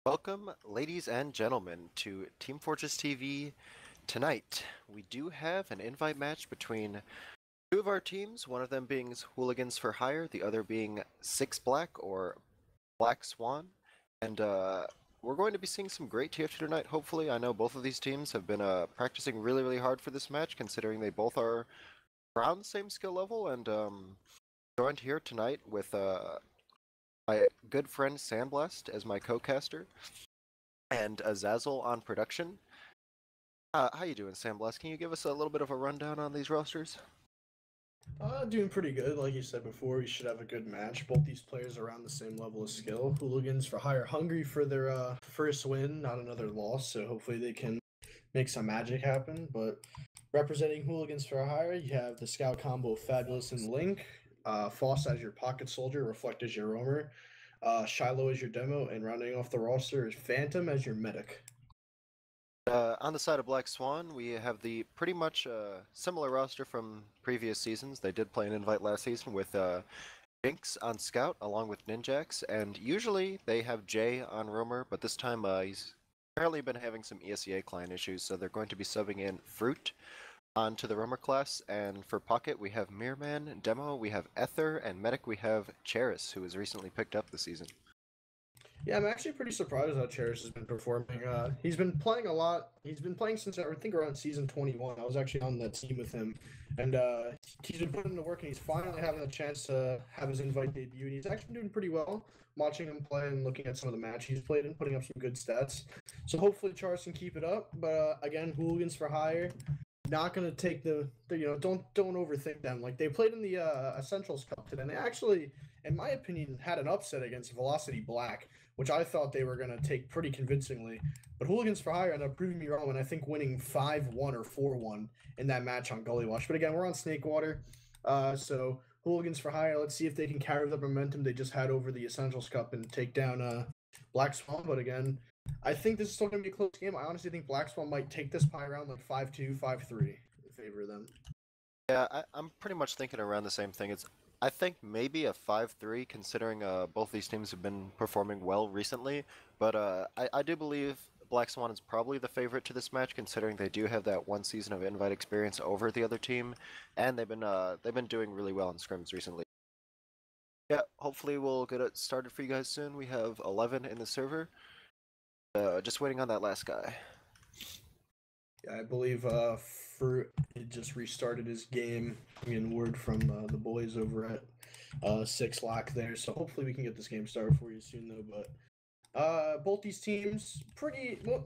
Welcome, ladies and gentlemen, to Team Fortress TV. Tonight, we do have an invite match between two of our teams, one of them being Hooligans for Hire, the other being Six Black or Black Swan. And we're going to be seeing some great TF2 tonight, hopefully. I know both of these teams have been practicing really hard for this match, considering they both are around the same skill level, and joined here tonight with my good friend Sandblast as my co-caster, and Azazel on production. How you doing, Sandblast? Can you give us a little bit of a rundown on these rosters? Doing pretty good. Like you said before, we should have a good match. Both these players are around the same level of skill. Hooligans for Hire, hungry for their first win, not another loss. So hopefully they can make some magic happen. But representing Hooligans for Hire, you have the Scout combo Fabulous and Link, Foss as your pocket soldier, Reflect as your roamer, Shiloh as your demo, and rounding off the roster is Phantom as your medic. On the side of Black Swan, we have the pretty much similar roster from previous seasons. They did play an invite last season with Jinx on Scout along with Ninjax, and usually they have Jay on Roamer, but this time he's apparently been having some ESEA client issues, so they're going to be subbing in Fruit onto the Roamer class. And for Pocket, we have Mirman, Demo, we have Ether, and Medic, we have Cheris, who was recently picked up this season. Yeah, I'm actually pretty surprised how Cherish has been performing. He's been playing a lot. He's been playing since I think around season 21. I was actually on the team with him, and he's been putting in the work, and he's finally having a chance to have his invite debut. And he's actually doing pretty well. Watching him play and looking at some of the match he's played and putting up some good stats. So hopefully Charles can keep it up. But again, Hooligans for Hire. Not gonna take the don't overthink them. Like they played in the Essentials Cup today, and they actually, in my opinion, had an upset against Velocity Black, which I thought they were going to take pretty convincingly. But Hooligans for Hire ended up proving me wrong, and I think winning 5-1 or 4-1 in that match on Gully Wash. But again, we're on Snakewater. So Hooligans for Hire, let's see if they can carry the momentum they just had over the Essentials Cup and take down Black Swan. But again, I think this is still going to be a close game. I honestly think Black Swan might take this pie round like 5-2, 5-3 in favor of them. Yeah, I'm pretty much thinking around the same thing. I think maybe a 5-3, considering both these teams have been performing well recently. But I do believe Black Swan is probably the favorite to this match, considering they do have that one season of invite experience over the other team, and they've been doing really well in scrims recently. Yeah, hopefully we'll get it started for you guys soon. We have 11 in the server. Just waiting on that last guy. Yeah, I believe Fruit had just restarted his game. Getting word from the boys over at Six Lock there, so hopefully we can get this game started for you soon, though. But both these teams,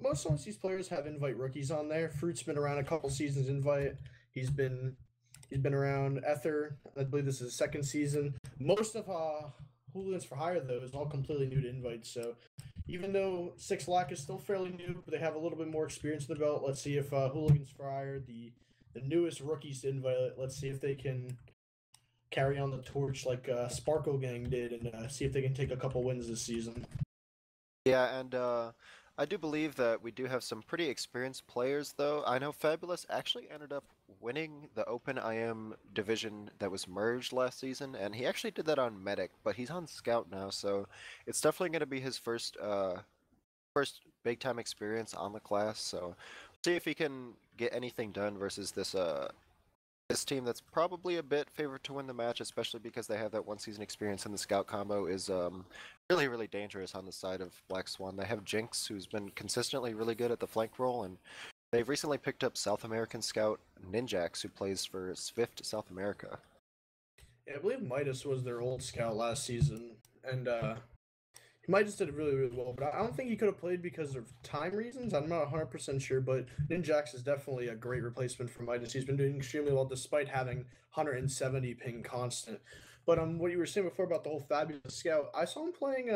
most of these players have invite rookies on there. Fruit's been around a couple seasons invite. He's been around. Ether, I believe this is his second season. Most of Hooligans for Hire though is all completely new to invite, so even though Six Lock is still fairly new, but they have a little bit more experience in the belt. Let's see if Hooligans for Hire, the newest rookies to invite, let's see if they can carry on the torch like Sparkle Gang did, and see if they can take a couple wins this season. Yeah, and I do believe that we do have some pretty experienced players, though. I know Fabulous actually ended up winning the Open IM division that was merged last season, and he actually did that on Medic, but he's on Scout now, so it's definitely going to be his first big time experience on the class. So see if he can get anything done versus this team that's probably a bit favored to win the match, especially because they have that one season experience, and the Scout combo is really dangerous on the side of Black Swan. They have Jinx, who's been consistently really good at the flank role, and they've recently picked up South American Scout Ninjax, who plays for Swift South America. Yeah, I believe Midas was their old scout last season, and Midas did really well. But I don't think he could have played because of time reasons. I'm not 100% sure, but Ninjax is definitely a great replacement for Midas. He's been doing extremely well despite having 170 ping constant. But what you were saying before about the whole Fabulous Scout, I saw him playing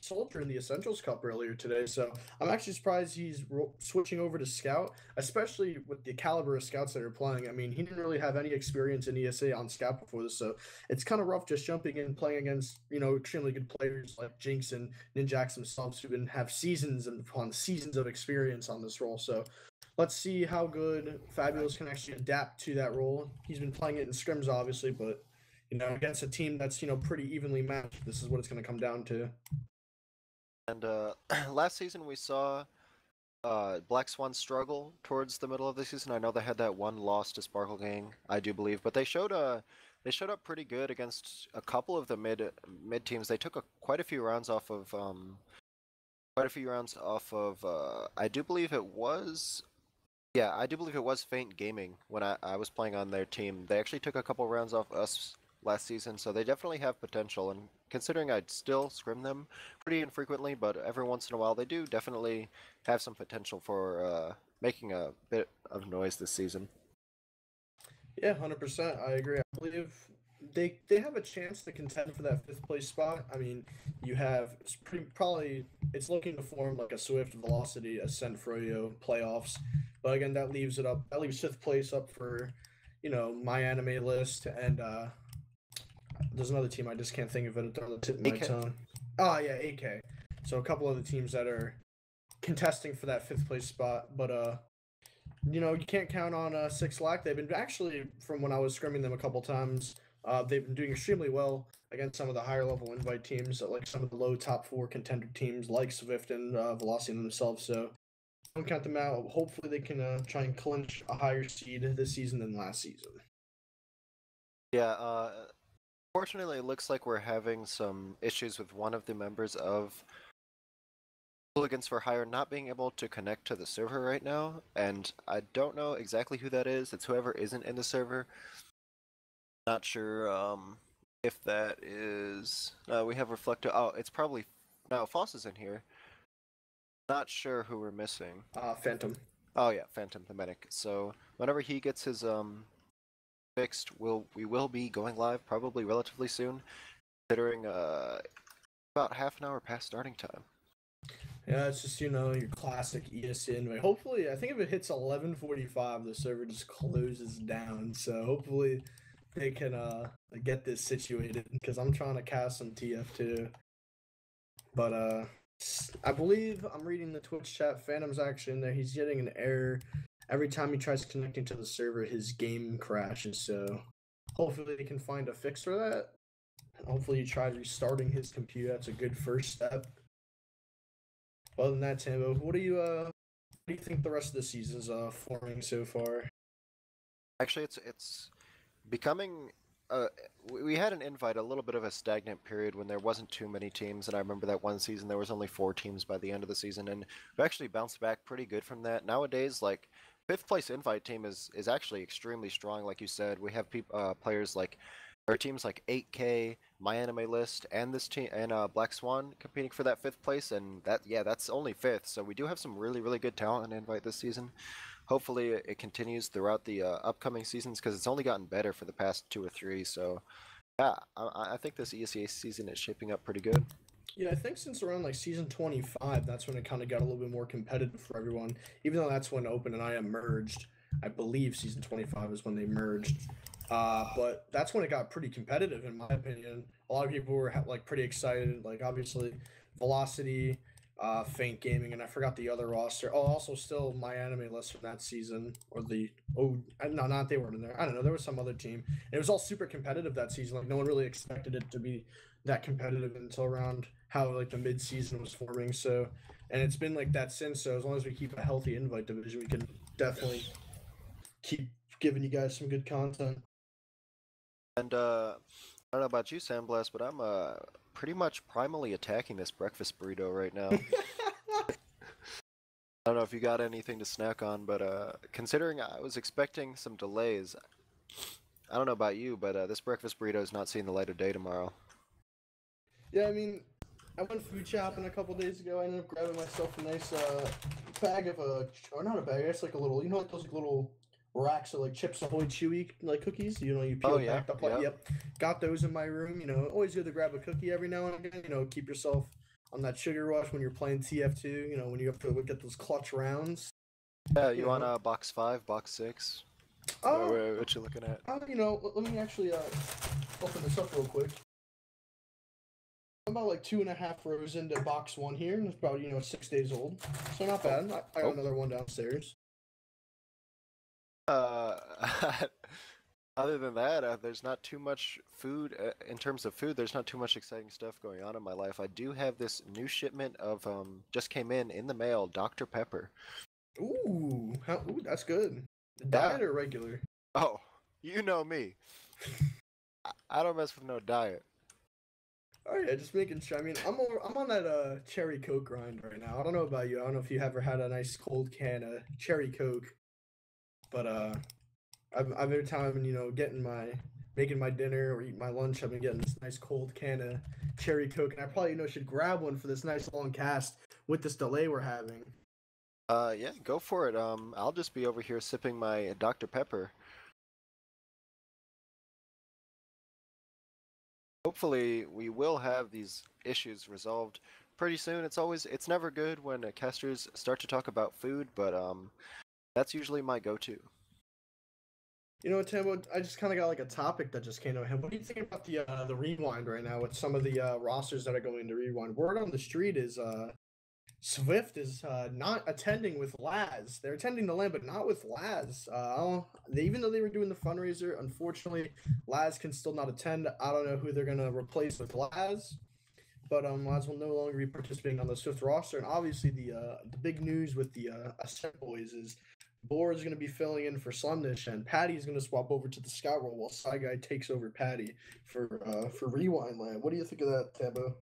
Soldier in the Essentials Cup earlier today, so I'm actually surprised he's switching over to Scout, especially with the caliber of Scouts that are playing. I mean, he didn't really have any experience in ESA on Scout before this, so it's kind of rough just jumping in playing against, extremely good players like Jinx and Ninjax themselves who have seasons and upon seasons of experience on this role. So let's see how good Fabulous can actually adapt to that role. He's been playing it in scrims, obviously, but against a team that's pretty evenly matched, this is what it's going to come down to. And last season we saw Black Swan struggle towards the middle of the season. I know they had that one loss to Sparkle Gang, I do believe, but they showed up pretty good against a couple of the mid teams. They took quite a few rounds off of I do believe it was yeah, I do believe it was Faint Gaming when I was playing on their team. They actually took a couple rounds off us last season, so they definitely have potential. And considering I'd still scrim them pretty infrequently, but every once in a while they do definitely have some potential for making a bit of noise this season. Yeah, 100%. I agree. I believe they have a chance to contend for that fifth place spot. I mean, you have it's pretty probably it's looking to form like a Swift Velocity Ascent Froyo playoffs, but again that leaves fifth place up for, my anime list and there's another team I just can't think of it on the tip of my AK? tongue. Oh yeah, AK. So a couple other teams that are contesting for that fifth place spot, but you can't count on Six Lack. They've been actually, from when I was scrimming them a couple times, they've been doing extremely well against some of the higher level invite teams, like some of the low top four contender teams like Swift and Velocity themselves. So don't count them out. Hopefully they can try and clinch a higher seed this season than last season. Yeah, fortunately it looks like we're having some issues with one of the members of Hooligans for Hire not being able to connect to the server right now, and I don't know exactly who that is. It's whoever isn't in the server. Not sure if that is. We have Reflector. Oh, it's probably. No, Foss is in here. Not sure who we're missing. Phantom. Oh yeah, Phantom the Medic. So whenever he gets his fixed, we will be going live probably relatively soon, considering about half an hour past starting time. Yeah, it's just your classic ESEA invite. Hopefully, I think if it hits 11:45, the server just closes down. So hopefully, they can get this situated because I'm trying to cast some TF2. But I believe I'm reading the Twitch chat. Phantom's actually in there. He's getting an error every time he tries connecting to the server. His game crashes. So hopefully, they can find a fix for that. Hopefully, he tried restarting his computer. That's a good first step. Other than that, Tambo, what do you think the rest of the season's forming so far? Actually, it's becoming. We had an invite, a little bit of a stagnant period when there wasn't too many teams, and I remember that one season there was only 4 teams by the end of the season, and we actually bounced back pretty good from that. Nowadays, like fifth place invite team is actually extremely strong. Like you said, we have players like or teams like 8K, My Anime List, and this team and Black Swan competing for that fifth place, and that's only fifth. So we do have some really good talent in invite this season. Hopefully it continues throughout the upcoming seasons because it's only gotten better for the past 2 or 3. So yeah, I think this ESEA season is shaping up pretty good. Yeah, I think since around like season 25, that's when it kind of got a little bit more competitive for everyone. Even though that's when Open and IM merged. I believe season 25 is when they merged. But that's when it got pretty competitive, in my opinion. A lot of people were like pretty excited. Like obviously, Velocity, Faint Gaming, and I forgot the other roster. Oh, also still My Anime List from that season, or no, not they weren't in there. I don't know. There was some other team. And it was all super competitive that season. Like no one really expected it to be that competitive until around how like the mid season was forming. So, and it's been like that since. So as long as we keep a healthy invite division, we can definitely keep giving you guys some good content. And I don't know about you, Sandblast, but I'm pretty much primally attacking this breakfast burrito right now. I don't know if you got anything to snack on, but considering I was expecting some delays, I don't know about you, but this breakfast burrito is not seeing the light of day tomorrow. Yeah, I mean, I went food shopping a couple days ago. I ended up grabbing myself a nice bag of or not a bag, I guess like a little, like those like, little racks of like Chips Ahoy Chewy like cookies. You Oh peel yeah, back the yeah. Yep, got those in my room. Always good to grab a cookie every now and again. Keep yourself on that sugar rush when you're playing TF2. When you have to get those clutch rounds. Yeah, You you know. want box 5, box 6? Oh, What you looking at? let me actually open this up real quick. I'm about like 2.5 rows into box 1 here, and it's about 6 days old, so not bad. I got another one downstairs. Uh, Other than that, there's not too much food. In terms of food, there's not too much exciting stuff going on in my life. I do have this new shipment of just came in the mail, Dr. Pepper. Ooh, that's good. Yeah. Diet or regular? Oh, you know me. I don't mess with no diet. Oh yeah, just making sure. I mean, I'm on that cherry Coke grind right now. I don't know about you. I don't know if you ever had a nice cold can of cherry Coke, but I've every time I've been getting my making my dinner or eating my lunch, I've been getting this nice cold can of cherry Coke, and I probably should grab one for this nice long cast with this delay we're having. Yeah, go for it. I'll just be over here sipping my Dr. Pepper. Hopefully, we will have these issues resolved pretty soon. It's never good when casters start to talk about food, but that's usually my go-to. You know what, Tambo? I just kind of got like a topic that just came to my head. What do you think about the rewind right now with some of the rosters that are going to rewind? Word on the street is Swift is not attending with Laz. They're attending the land, but not with Laz. Even though they were doing the fundraiser, unfortunately, Laz can still not attend. I don't know who they're gonna replace with Laz, but Laz will no longer be participating on the Swift roster. And obviously, the big news with the Ascent Boys is Boar is going to be filling in for Slumnish, and Patty is going to swap over to the scout role while Shy Guy takes over Patty for Rewind Land. What do you think of that, Tambo?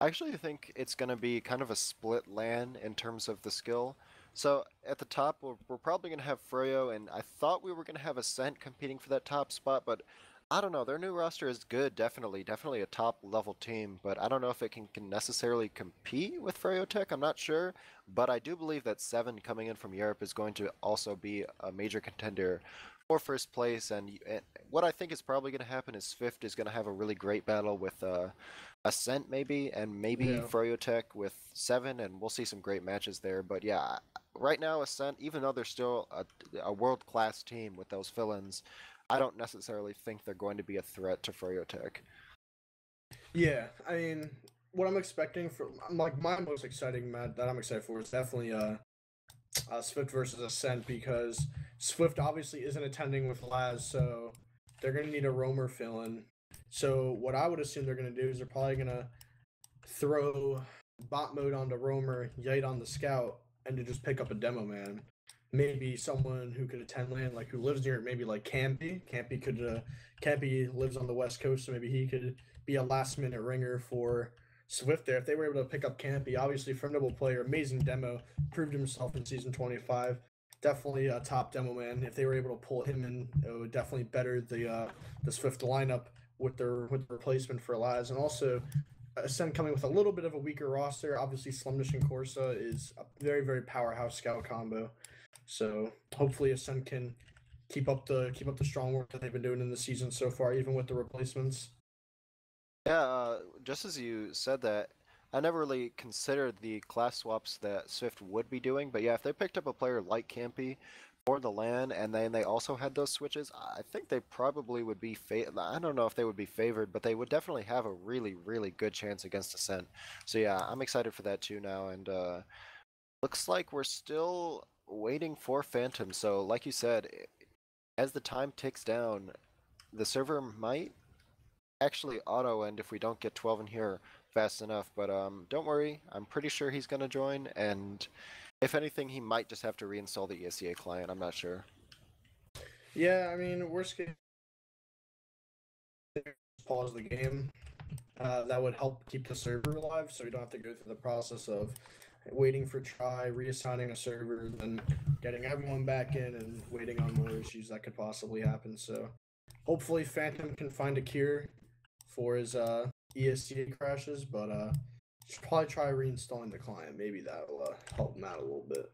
I actually think it's going to be kind of a split LAN in terms of the skill. So at the top, we're probably going to have Froyo, and I thought we were going to have Ascent competing for that top spot, but I don't know. Their new roster is good, definitely a top level team, but I don't know if it can necessarily compete with Froyo Tech. I'm not sure, but I do believe that Seven coming in from Europe is going to also be a major contender for first place. And what I think is probably going to happen is Swift is going to have a really great battle with Ascent maybe, and maybe Yeah. Froyotech with Seven, and we'll see some great matches there. But yeah, right now Ascent, even though they're still a world-class team with those fill-ins, I don't necessarily think they're going to be a threat to Froyotech. Yeah, I mean, what I'm expecting from like my most exciting match that I'm excited for is definitely Swift versus Ascent because Swift obviously isn't attending with Laz, so they're gonna need a roamer fill in. So what I would assume they're gonna do is they're probably gonna throw bot mode onto roamer, Yite on the scout, and to just pick up a demo man. Maybe someone who could attend land, like who lives near it, maybe like Campy. Campy lives on the west coast, so maybe he could be a last minute ringer for Swift there. If they were able to pick up Campy, obviously formidable player, amazing demo, proved himself in season 25. Definitely a top demo man. If they were able to pull him in, it would definitely better the Swift lineup with the replacement for Laz. And also Ascent coming with a little bit of a weaker roster. Obviously, Slumdish and Corsa is a very, very powerhouse scout combo. So hopefully Ascent can keep up the strong work that they've been doing in the season so far, even with the replacements. Yeah, just as you said that, I never really considered the class swaps that Swift would be doing, but yeah, if they picked up a player like Campy for the LAN and then they also had those switches, I think they probably would be I don't know if they would be favored, but they would definitely have a really good chance against Ascent. So yeah, I'm excited for that too now, and looks like we're still waiting for Phantom. So like you said, as the time ticks down, the server might actually auto end if we don't get 12 in here fast enough. But don't worry, I'm pretty sure he's gonna join, and if anything, he might just have to reinstall the ESEA client. I'm not sure. Yeah, I mean, worst case, pause the game. That would help keep the server alive, so we don't have to go through the process of waiting for try, reassigning a server, then getting everyone back in and waiting on more issues that could possibly happen. So hopefully Phantom can find a cure for his ESCA crashes, but should probably try reinstalling the client. Maybe that'll help him out a little bit.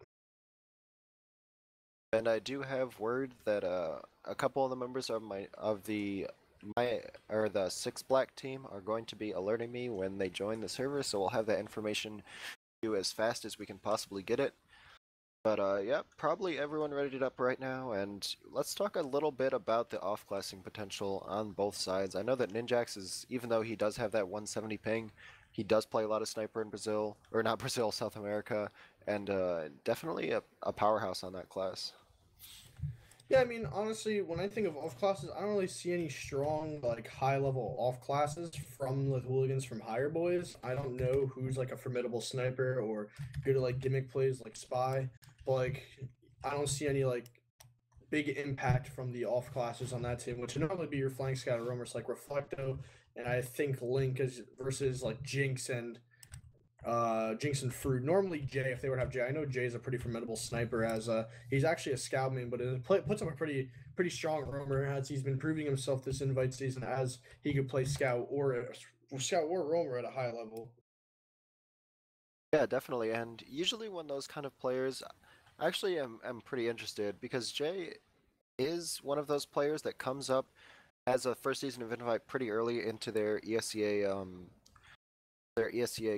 And I do have word that a couple of the members of the Six Black team are going to be alerting me when they join the server, so we'll have that information to you as fast as we can possibly get it. But yeah, probably everyone readied up right now, and let's talk a little bit about the off-classing potential on both sides. I know that Ninjax is, even though he does have that 170 ping, he does play a lot of sniper in Brazil, or not Brazil, South America, and definitely a powerhouse on that class. Yeah, I mean, honestly, when I think of off classes, I don't really see any strong, like, high level off classes from the hooligans from higher boys. I don't know who's like a formidable sniper or good at like gimmick plays like spy, but like, I don't see any like big impact from the off classes on that team, which would normally be your flank scout roamers like Reflecto, and I think Link is versus like Jinx and Fruit. Normally Jay, if they would have Jay, I know Jay's a pretty formidable sniper as he's actually a scout main, but it puts him a pretty strong roamer as he's been proving himself this invite season as he could play scout or roamer at a high level. Yeah, definitely. And usually when those kind of players, actually am pretty interested because Jay is one of those players that comes up as a first season of Invite pretty early into their ESEA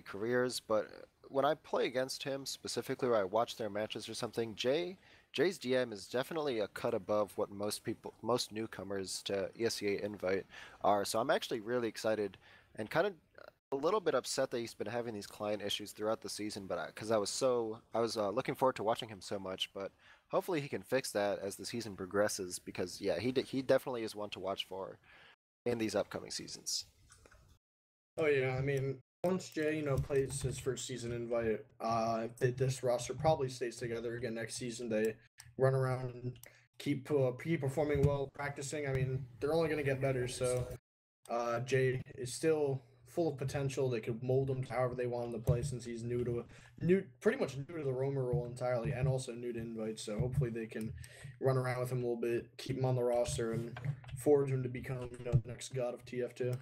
careers, but when I play against him specifically, or I watch their matches or something, Jay's DM is definitely a cut above what most newcomers to ESEA Invite are. So I'm actually really excited and kind of a little bit upset that he's been having these client issues throughout the season, but because I was looking forward to watching him so much, but hopefully he can fix that as the season progresses because yeah, he definitely is one to watch for in these upcoming seasons. Oh yeah, I mean, once Jay, plays his first season invite, this roster probably stays together again next season. They run around and keep performing well, practicing. I mean, they're only going to get better. So Jay is still full of potential. They could mold him to however they want him to play since he's pretty much new to the roamer role entirely, and also new to invite. So hopefully they can run around with him a little bit, keep him on the roster, and forge him to become the next god of TF2.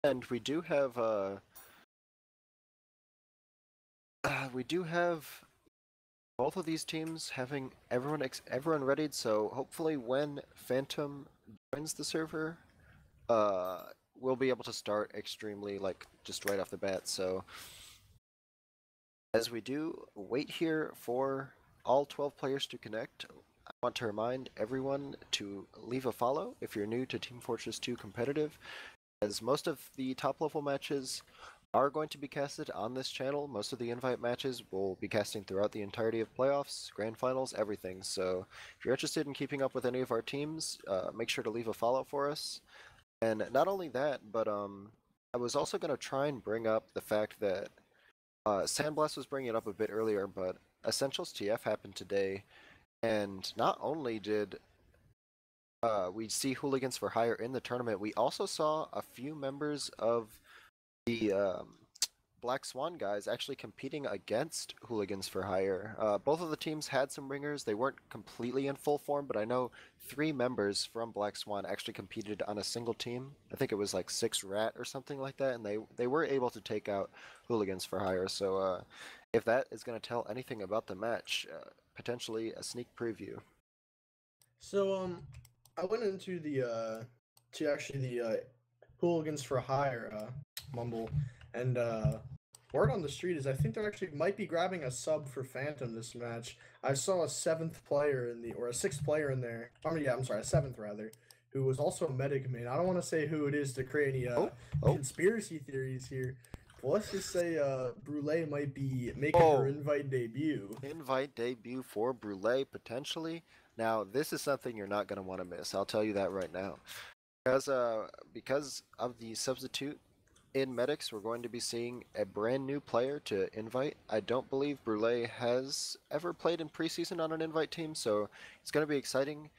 And we do have both of these teams having everyone readied. So hopefully, when Phantom joins the server, uh, we'll be able to start extremely like just right off the bat. So as we do wait here for all 12 players to connect, I want to remind everyone to leave a follow if you're new to Team Fortress 2 competitive, as most of the top level matches are going to be casted on this channel. Most of the invite matches will be casting throughout the entirety of playoffs, grand finals, everything. So if you're interested in keeping up with any of our teams, make sure to leave a follow for us. And not only that, but I was also going to try and bring up the fact that Sandblast was bringing it up a bit earlier, but Essentials TF happened today, and not only did we see Hooligans for Hire in the tournament, we also saw a few members of the Black Swan guys actually competing against Hooligans for Hire. Both of the teams had some ringers. They weren't completely in full form, but I know 3 members from Black Swan actually competed on a single team. I think it was like 6 Rat or something like that, and they were able to take out Hooligans for Hire. So if that is going to tell anything about the match, potentially a sneak preview. So I went into the Hooligans for Hire mumble, and word on the street is I think they actually might be grabbing a sub for Phantom this match. I saw a 7th player or a 6th player in there. Yeah, I'm sorry, a 7th rather, who was also a medic main. I don't want to say who it is to create any conspiracy theories here. But let's just say Brule might be making her invite debut. Invite debut for Brule potentially. Now, this is something you're not going to want to miss. I'll tell you that right now. Because of the substitute in Medics, we're going to be seeing a brand new player to invite. I don't believe Brule has ever played in preseason on an invite team, so it's going to be exciting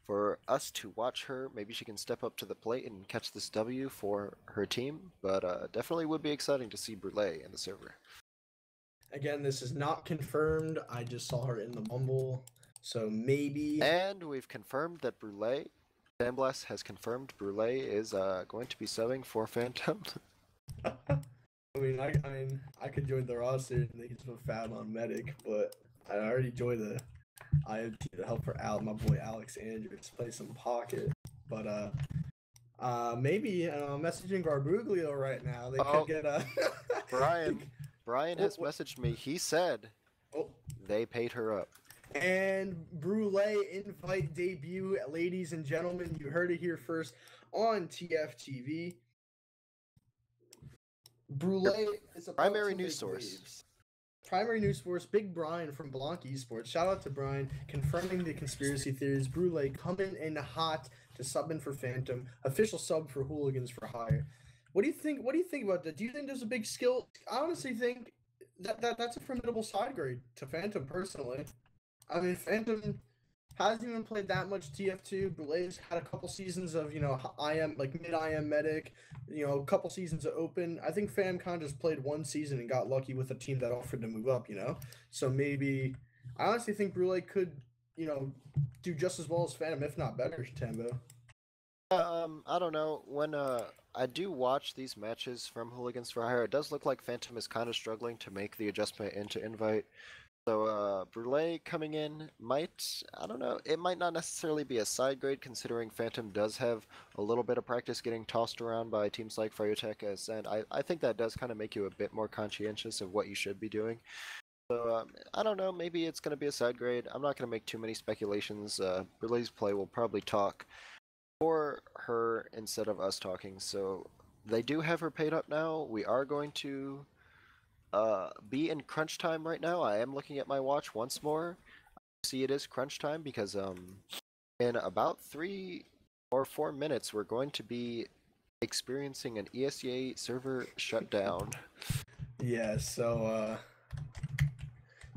for us to watch her. Maybe she can step up to the plate and catch this W for her team, but definitely would be exciting to see Brule in the server. Again, this is not confirmed. I just saw her in the mumble, so maybe. And we've confirmed that Brule, Sandblast has confirmed Brule is going to be subbing for Phantom. I mean, I could join the roster and they can put Fab on Medic, but I already joined the IoT to help her out. My boy Alex Andrews play some pocket, but maybe messaging Garbuglio right now. They could get a Brian has messaged me. He said they paid her up. And Brule invite debut, ladies and gentlemen. You heard it here first on TFTV. Brule is a primary news source. primary news source, Big Brian from Blanc Esports. Shout out to Brian, confirming the conspiracy theories. Brule coming in hot to sub in for Phantom, official sub for Hooligans for Hire. What do you think? What do you think about that? Do you think there's a big skill? I honestly think that's a formidable side grade to Phantom personally. I mean, Phantom hasn't even played that much TF2. Brule's had a couple seasons of, IM, like mid-IM medic, a couple seasons of open. I think FamCon just played one season and got lucky with a team that offered to move up, So maybe, I honestly think Brule could, do just as well as Phantom, if not better, Tambo. I don't know. When I do watch these matches from Hooligans for Hire, it does look like Phantom is kind of struggling to make the adjustment into Invite. So, Brule coming in might, I don't know, it might not necessarily be a side grade considering Phantom does have a little bit of practice getting tossed around by teams like Friotech, and I think that does kind of make you a bit more conscientious of what you should be doing. So, I don't know, maybe it's going to be a side grade. I'm not going to make too many speculations. Brule's play will probably talk for her instead of us talking, so they do have her paid up now. We are going to be in crunch time right now. I am looking at my watch once more. See, it is crunch time because in about 3 or 4 minutes we're going to be experiencing an ESEA server shutdown. Yeah, so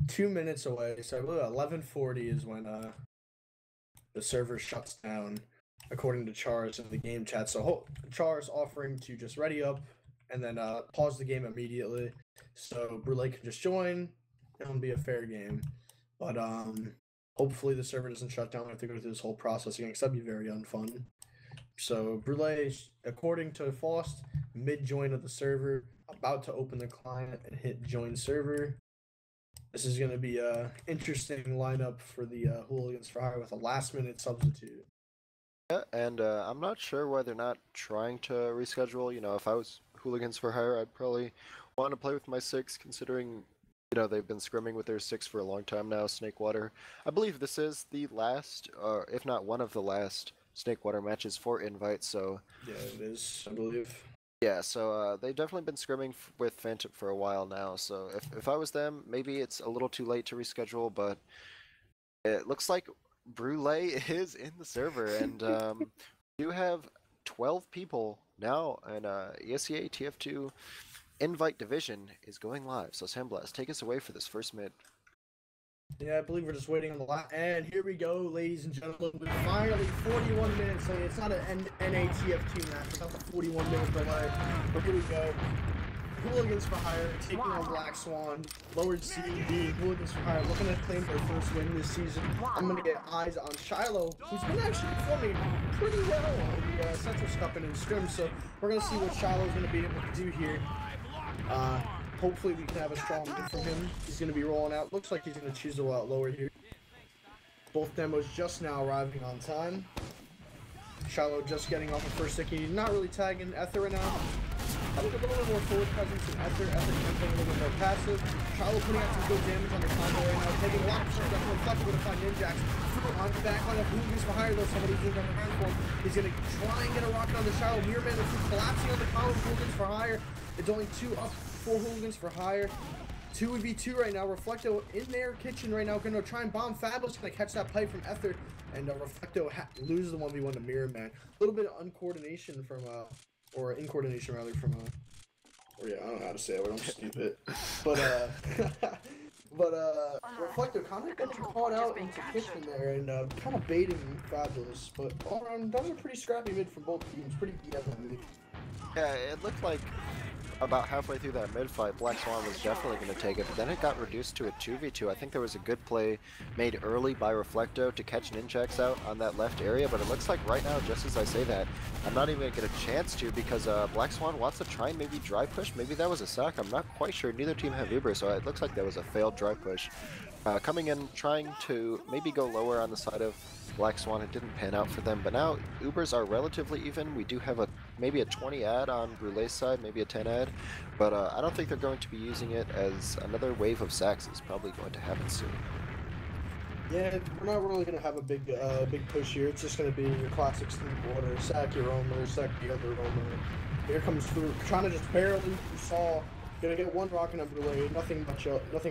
2 minutes away. So 11:40 is when the server shuts down, according to Char's in the game chat. So Char's offering to just ready up and then pause the game immediately, so Brule can just join. It'll be a fair game, but hopefully the server doesn't shut down. I have to go through this whole process again, because that'd be very unfun. So Brule, according to Faust, mid-join of the server, about to open the client and hit join server. This is going to be a interesting lineup for the Hooligans for Hire with a last-minute substitute. Yeah, and I'm not sure why they're not trying to reschedule. If I was Hooligans for Hire, I'd probably want to play with my 6, considering, they've been scrimming with their 6 for a long time now, Snakewater. I believe this is the last, if not one of the last, Snakewater matches for Invite, so... Yeah, it is, I believe. Yeah, so they've definitely been scrimming with Phantom for a while now, so if I was them, maybe it's a little too late to reschedule, but it looks like Brule is in the server, and we do have 12 people now, and ESEA TF2 Invite Division is going live. So Sandblast, take us away for this first mid. Yeah, I believe we're just waiting on the last, and here we go, ladies and gentlemen. We're finally 41 minutes late. It's not an NATF2 match. It's not the 41-minute delay. But here we go. Hooligans for Hire taking on Black Swan. Lowered CD. Hooligans for Hire looking to claim their first win this season. I'm going to get eyes on Shiloh, who's been actually performing pretty well on the Central Scupping and Scrim. So we're going to see what Shiloh's going to be able to do here. Hopefully we can have a strong win from him. He's going to be rolling out. Looks like he's going to choose a lot lower here. Both demos just now arriving on time. Shiloh just getting off the first sticky. Not really tagging Ether right now. I look a little bit more forward presence in Ether. Ether can play a little bit more passive. Shiloh putting out some good damage on the combo right now. Taking a lot of percent. That's reflected with a find Ninjax. On the back line of Hooligans for Hire, though, somebody's doing on the hand for him. He's going to try and get a rocket on the Shiloh. Mirror Man is collapsing on the combo of Hooligans for Hire. It's only 2 up for Hooligans for Hire. 2v2 right now. Reflecto in their kitchen right now. Going to try and bomb Fabulous. Going to catch that pipe from Ether. And Reflecto loses the 1v1 to Mirror Man. A little bit of uncoordination from, or incoordination rather from, or yeah, I don't know how to say it. I'm stupid. But, Reflecto kind of got you caught out into kitchen there and kind of baiting Fabulous. But all around, that was a pretty scrappy mid from both teams. Pretty definitely. Yeah, it looked like about halfway through that mid fight, Black Swan was definitely going to take it, but then it got reduced to a 2v2. I think there was a good play made early by Reflecto to catch Ninjax out on that left area, but it looks like right now, just as I say that, I'm not even going to get a chance to because Black Swan wants to try and maybe dry push. Maybe that was a sack. I'm not quite sure. Neither team have Uber, so it looks like that was a failed dry push. Coming in, trying to maybe go lower on the side of Black Swan. It didn't pan out for them, but now Ubers are relatively even. We do have maybe a 20 ad on Brule's side, maybe a 10 ad, but I don't think they're going to be using it, as another wave of sacks is probably going to happen soon. Yeah, we're not really going to have a big push here. It's just going to be your classic Snakewater, sack your Roamer, sack the other Roamer. Here comes through, trying to just barely, you saw Gonna get one rocket on Brule, nothing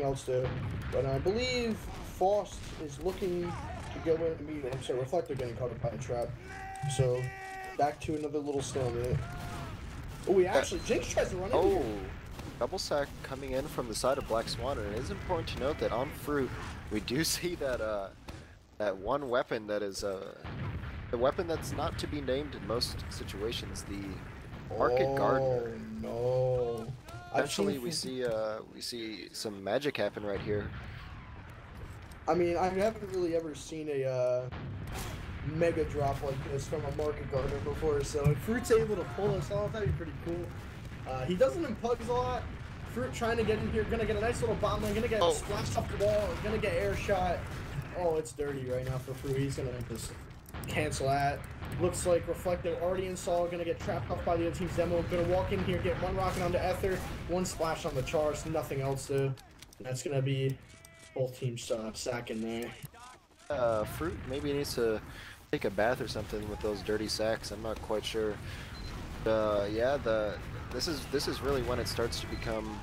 else to. But I believe Faust is looking to go in and meet him. So Reflector getting caught up by a trap. So back to another little stalemate. Oh, we actually Jinx tries to run in here. Double sack coming in from the side of Black Swan, and it is important to note that on Fruit, we do see that that one weapon that is the weapon that's not to be named in most situations, the Market Gardener. Oh no! Actually, we see some magic happen right here. I mean, I haven't really ever seen a mega drop like this from a Market Gardener before, so if Fruit's able to pull this off, that'd be pretty cool. He doesn't impuggs a lot. Fruit trying to get in here, gonna get a nice little bomb lane, gonna get splashed off the wall, gonna get air shot. Oh, it's dirty right now for Fruit. He's gonna just cancel that. Looks like Reflective already installed, gonna get trapped off by the other team's demo. Gonna walk in here, get one rocket onto Ether, one splash on the Charge, nothing else to. That's gonna be both teams sacking there. Fruit maybe needs to take a bath or something with those dirty sacks. I'm not quite sure. Yeah, this is really when it starts to become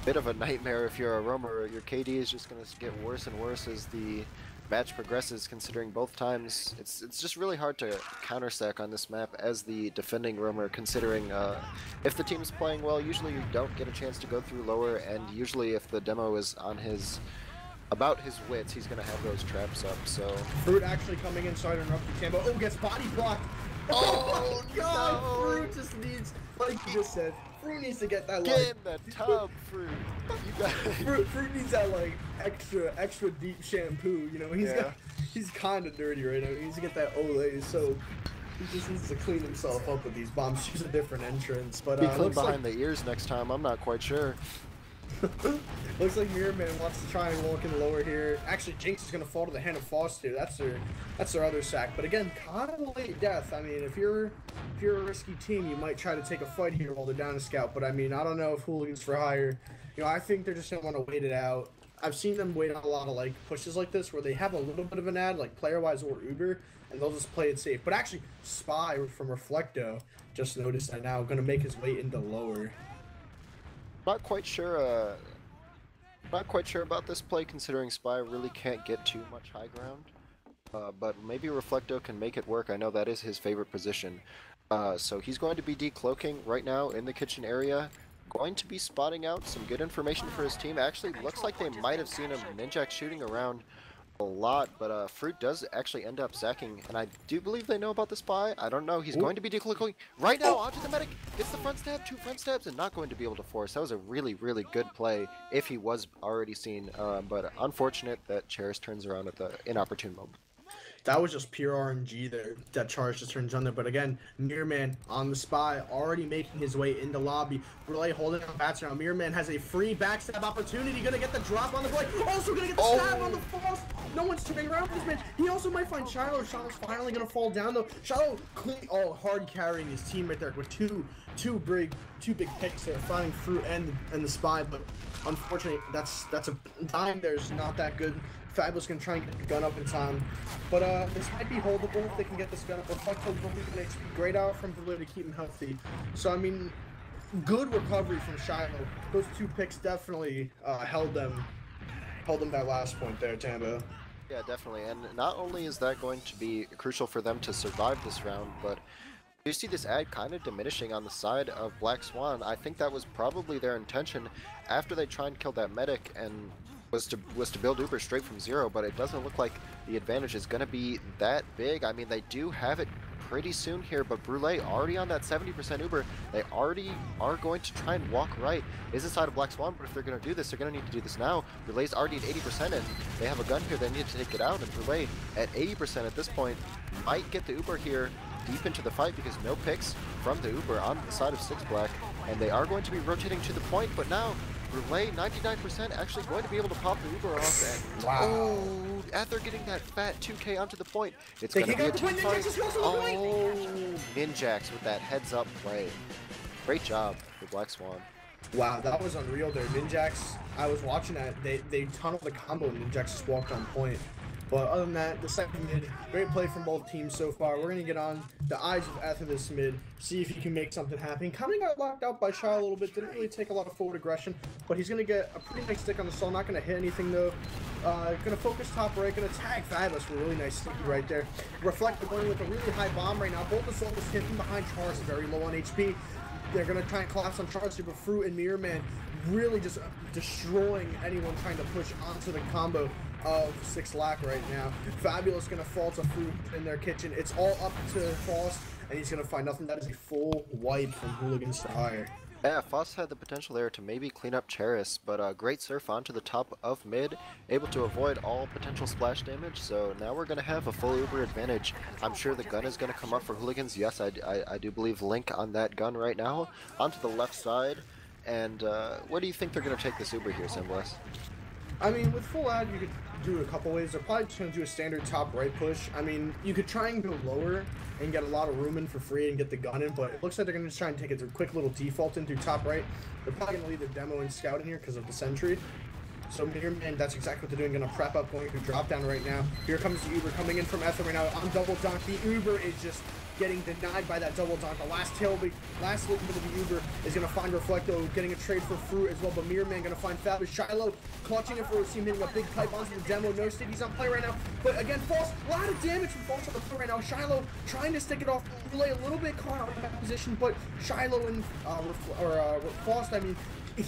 a bit of a nightmare if you're a roamer. Your KD is just gonna get worse and worse as the match progresses, considering both times it's just really hard to counter sack on this map as the defending roamer, considering if the team's playing well, usually you don't get a chance to go through lower, and usually if the demo is on about his wits, he's gonna have those traps up. So Fruit actually coming inside and up to Tambo. Oh, gets body blocked. Oh god, no. Fruit just needs, like you just said, Fruit needs to get that get in the tub, Fruit. You got Fruit needs that like extra deep shampoo. You know, he's kind of dirty right now. He needs to get that Olay, so he just needs to clean himself up with these bombs. Choose a different entrance, but be clean behind the ears next time. I'm not quite sure. Looks like Mirror Man wants to try and walk in lower here. Actually, Jinx is gonna fall to the hand of Foster. That's their other sack. But again, kind of a late death. I mean, if you're a risky team, you might try to take a fight here while they're down a scout. But I mean, I don't know if Hooligans for hire. You know, I think they're just gonna want to wait it out. I've seen them wait on a lot of like pushes like this where they have a little bit of an ad, like player-wise or Uber, and they'll just play it safe. But actually, Spy from Reflecto just noticed that now, gonna make his way into lower. Not quite sure about this play, considering Spy really can't get too much high ground. But maybe Reflecto can make it work. I know that is his favorite position. So he's going to be decloaking right now in the kitchen area. Going to be spotting out some good information for his team. Actually, looks like they might have seen him Ninjax shooting around a lot, but Fruit does actually end up sacking, and I do believe they know about the Spy. I don't know. He's going to be decloaking right now onto the medic. Gets the front stab, 2 front stabs, and not going to be able to force. That was a really, really good play if he was already seen, but unfortunate that Cherish turns around at the inopportune moment. That was just pure RNG there. That Charge just turns on there. But again, Mirror Man on the Spy, already making his way into lobby. Relay holding on bats now. Mirror Man has a free backstab opportunity. Gonna get the drop on the play. Also gonna get the stab on the false. No one's turning around this man. He also might find Shiloh. Shiloh's finally gonna fall down though. Shiloh clean. Oh, hard carrying his team right there with two big picks there, finding Fruit and the Spy. But unfortunately, that's a time there's not that good. Fabulous gonna try and get the gun up in time, but this might be holdable if they can get this gun up. Reflecto will be an HP great out from Blue to keep him healthy. So I mean, good recovery from Shiloh. Those 2 picks definitely held them that last point there, Tambo. Yeah, definitely. And not only is that going to be crucial for them to survive this round, but you see this ad kind of diminishing on the side of Black Swan. I think that was probably their intention after they try and kill that medic, and was to build Uber straight from 0, but it doesn't look like the advantage is going to be that big. I mean, they do have it pretty soon here, but Brule already on that 70% Uber. They already are going to try and walk right. Is the side of Black Swan, but if they're going to do this, they're going to need to do this now. Brule's already at 80%, and they have a gun here. They need to take it out, and Brule at 80% at this point might get the Uber here deep into the fight, because no picks from the Uber on the side of 6 Black, and they are going to be rotating to the point, but now Brule, 99%, actually going to be able to pop the Uber off, and wow. After getting that fat 2K onto the point, it's going to be a team fight. Ninjax with that heads-up play. Great job for Black Swan. Wow, that was unreal there. Ninjax, I was watching that. They tunneled the combo, and Ninjax just walked on point. But other than that, the second mid, great play from both teams so far. We're going to get on the eyes of Ether this mid, see if he can make something happen. Kind of got locked out by Shy a little bit, didn't really take a lot of forward aggression, but he's going to get a pretty nice stick on the soul, not going to hit anything though. Going to focus top right, going to tag Fabulous for a really nice sticky right there. Reflector going with a really high bomb right now. Both the soul is hit from behind Charles, very low on HP. They're going to try and collapse on Charles here, but Fruit and Mirror Man really just destroying anyone trying to push onto the combo of 6 Lack right now. Fabulous gonna fall to Fruit in their kitchen. It's all up to Faust, and he's gonna find nothing. That is a full wipe from Hooligans to hire. Yeah, Foss had the potential there to maybe clean up Cheris, but great surf onto the top of mid, able to avoid all potential splash damage, so now we're going to have a full Uber advantage. I'm sure the gun is going to come up for Hooligans. Yes, I do believe Link on that gun right now, onto the left side. And where do you think they're going to take this Uber here, Sandblast? I mean, with full ad, you could do it a couple ways. They're probably just going to do a standard top right push. I mean, you could try and go lower and get a lot of room in for free and get the gun in, but it looks like they're going to just try and take it through quick little default in through top right. They're probably going to leave their demo and scout in here because of the sentry. So Mirror Man, that's exactly what they're doing. Going to prep up, going through drop down right now. Here comes the Uber coming in from Ether right now on double dunk. The Uber is just getting denied by that double dunk. The last little bit of the Uber is going to find Reflecto, getting a trade for Fruit as well, but Mirror Man going to find Fabulous. Shiloh clutching it for a team, hitting a big pipe onto the demo. No stickies on play right now, but again, False, a lot of damage from False on the play right now. Shiloh trying to stick it off, relay a little bit caught out in that position, but Shiloh and Faust, I mean,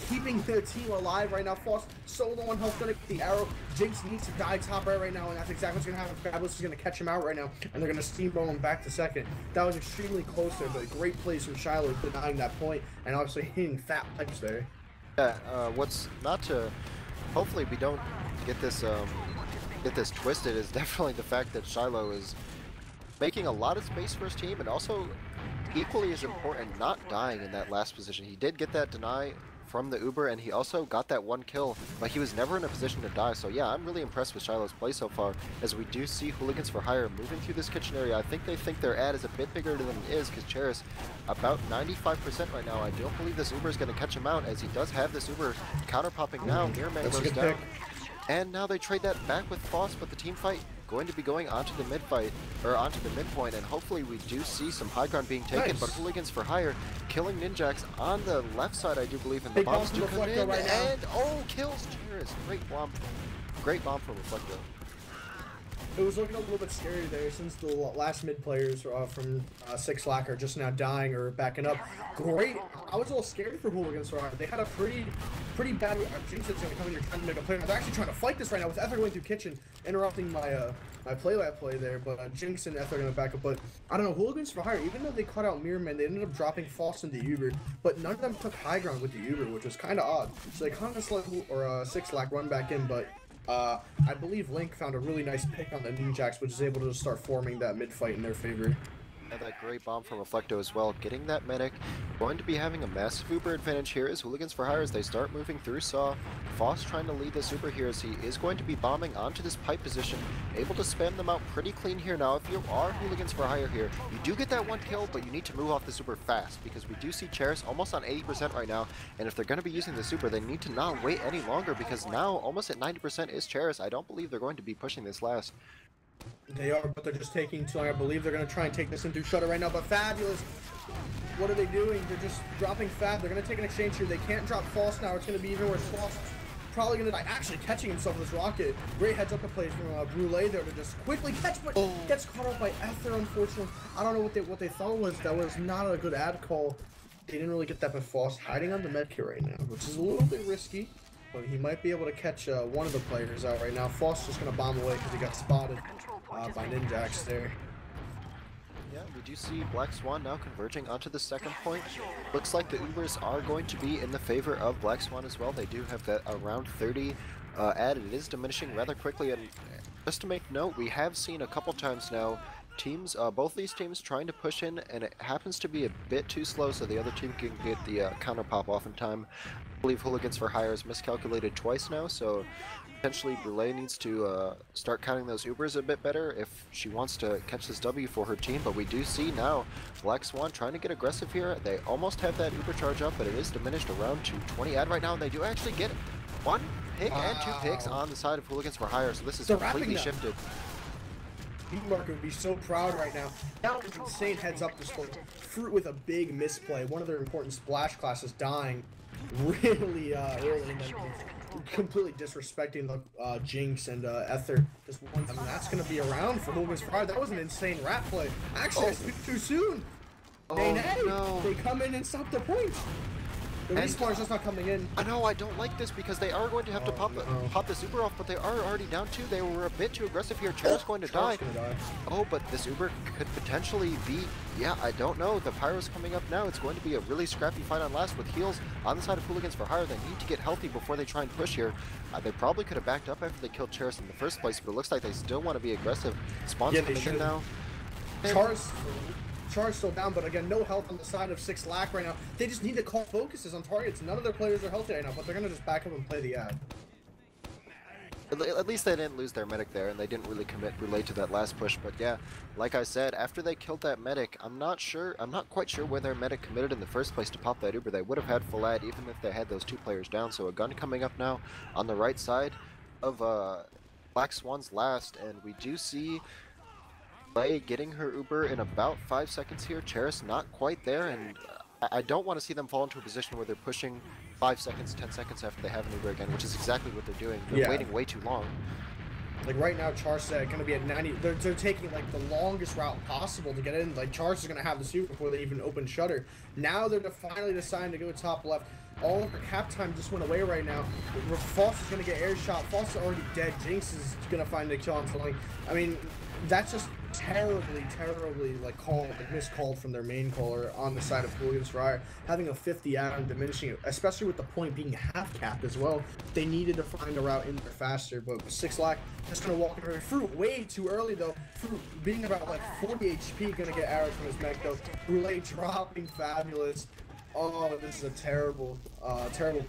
keeping their team alive right now. Faust solo on health, gonna get the arrow. Jinx needs to die top right now, and that's exactly what's gonna happen. Fabulous is gonna catch him out right now, and they're gonna steamroll him back to second. That was extremely close there, but great plays from Shiloh denying that point, and obviously hitting fat pipes there. Yeah, what's not to, hopefully we don't get this twisted, is definitely the fact that Shiloh is making a lot of space for his team, and also equally as important, not dying in that last position. He did get that deny from the Uber, and he also got that 1 kill, but he was never in a position to die. So yeah, I'm really impressed with Shiloh's play so far, as we do see Hooligans for Hire moving through this kitchen area. I think they think their ad is a bit bigger than it is, because Cheris about 95% right now. I don't believe this Uber is going to catch him out, as he does have this Uber counter popping now. Mirror Man goes down, and now they trade that back with Foss, but the team fight going to be going onto the mid fight, or onto the midpoint, and hopefully we do see some high ground being taken. Nice. But Hooligans for Hire killing Ninjax on the left side, I do believe, and the bombs do come in, right and kills Cheris. Great bomb from Reflecto. It was looking a little bit scary there, since the last mid players from 6 Lack are just now dying or backing up. Great. I was a little scared for Hooligans. They had a pretty bad. Jinx is going to come in here trying to make a play. They're actually trying to fight this right now with Ether going through kitchen, interrupting my my play there. But Jinx and Ether are going to back up. But I don't know, Hooligans for Hire, even though they cut out Mirror Man, they ended up dropping False into Uber. But none of them took high ground with the Uber, which was kind of odd. So they kind of let 6 Lack run back in, but I believe Link found a really nice pick on the Ninjax, which is able to start forming that mid fight in their favor. And that great bomb from Reflecto as well, getting that medic. Going to be having a massive Uber advantage here as Hooligans for Hire as they start moving through Saw. Foss trying to lead this Uber here as he is going to be bombing onto this pipe position, able to spam them out pretty clean here. Now, if you are Hooligans for Hire here, you do get that 1 kill, but you need to move off the Uber fast, because we do see Cheris almost on 80% right now, and if they're going to be using this Uber, they need to not wait any longer, because now almost at 90% is Cheris. I don't believe they're going to be pushing this last. They are, but they're just taking too long. I believe they're going to try and take this into Shutter right now, but Fabulous, what are they doing? They're just dropping Fab. They're going to take an exchange here. They can't drop False now. It's going to be even worse. False probably going to die. Actually catching himself with this rocket. Great heads up to play from Brule there to just quickly catch, but gets caught up by Ether, unfortunately. I don't know what they thought was. That was not a good ad call. They didn't really get that, but False hiding on the medkit right now, which is a little bit risky. But he might be able to catch one of the players out right now. False just going to bomb away because he got spotted by Ninjax there. Yeah, we do see Black Swan now converging onto the second point. Looks like the Ubers are going to be in the favor of Black Swan as well. They do have that around 30 added. It is diminishing rather quickly, and just to make note, we have seen a couple times now teams, both these teams trying to push in, and it happens to be a bit too slow, so the other team can get the counter pop off in time. I believe Hooligans for Hire is miscalculated twice now, so potentially Brule needs to start counting those Ubers a bit better if she wants to catch this W for her team. But we do see now Black Swan trying to get aggressive here. They almost have that Uber charge up, but it is diminished around to 20 ad right now, and they do actually get one pick and 2 picks on the side of Hooligans for Hire, so this is They're completely wrapping them. shifted. Mark would be so proud right now. That was insane heads up display. Fruit with a big misplay. One of their important splash classes dying really early and then completely disrespecting the Jinx and Ether. Just one, I mean, that's going to be around for Hooligans Fire. That was an insane rat play. Actually, I speak too soon. Oh, no. They come in and stop the point. The respawn's just not coming in. I know, I don't like this because they are going to have to pop the Uber off, but they are already down 2. They were a bit too aggressive here. Chair's going to die. Oh, but this Uber could potentially be, yeah, I don't know. The Pyro's coming up now. It's going to be a really scrappy fight on last with heals on the side of Hooligans for Hire. They need to get healthy before they try and push here. They probably could have backed up after they killed Charis in the first place, but it looks like they still want to be aggressive. Spawn's coming in now. Char's still down, but again, no health on the side of 6 Lack right now. They just need to call focuses on targets. None of their players are healthy right now, but they're going to just back up and play the ad. At least they didn't lose their medic there, and they didn't really relate to that last push. But yeah, like I said, after they killed that medic, I'm not quite sure where their medic committed in the first place to pop that Uber. They would have had full ad even if they had those 2 players down. So a gun coming up now on the right side of Black Swan's last, and we do see Lay getting her Uber in about 5 seconds here. Charis not quite there, and I don't want to see them fall into a position where they're pushing 5 seconds, 10 seconds after they have an Uber again, which is exactly what they're doing. They're waiting way too long. Like right now, Char's going to be at 90. They're taking like the longest route possible to get in. Like Char's is going to have the super before they even open Shutter. Now they're finally deciding to go top left. All of the cap time just went away right now. Foss is going to get air shot. Foss is already dead. Jinx is going to find the kill on something. I mean, that's just terribly like miscalled from their main caller on the side of Hooligans Fire. Having a 50 out and diminishing it, especially with the point being half capped as well. They needed to find a route in there faster, but 6 Lack just gonna walk in. Fruit way too early though. Fruit being about like 40 HP, gonna get arrows from his mech though. Brule dropping fabulous. Oh, this is a terrible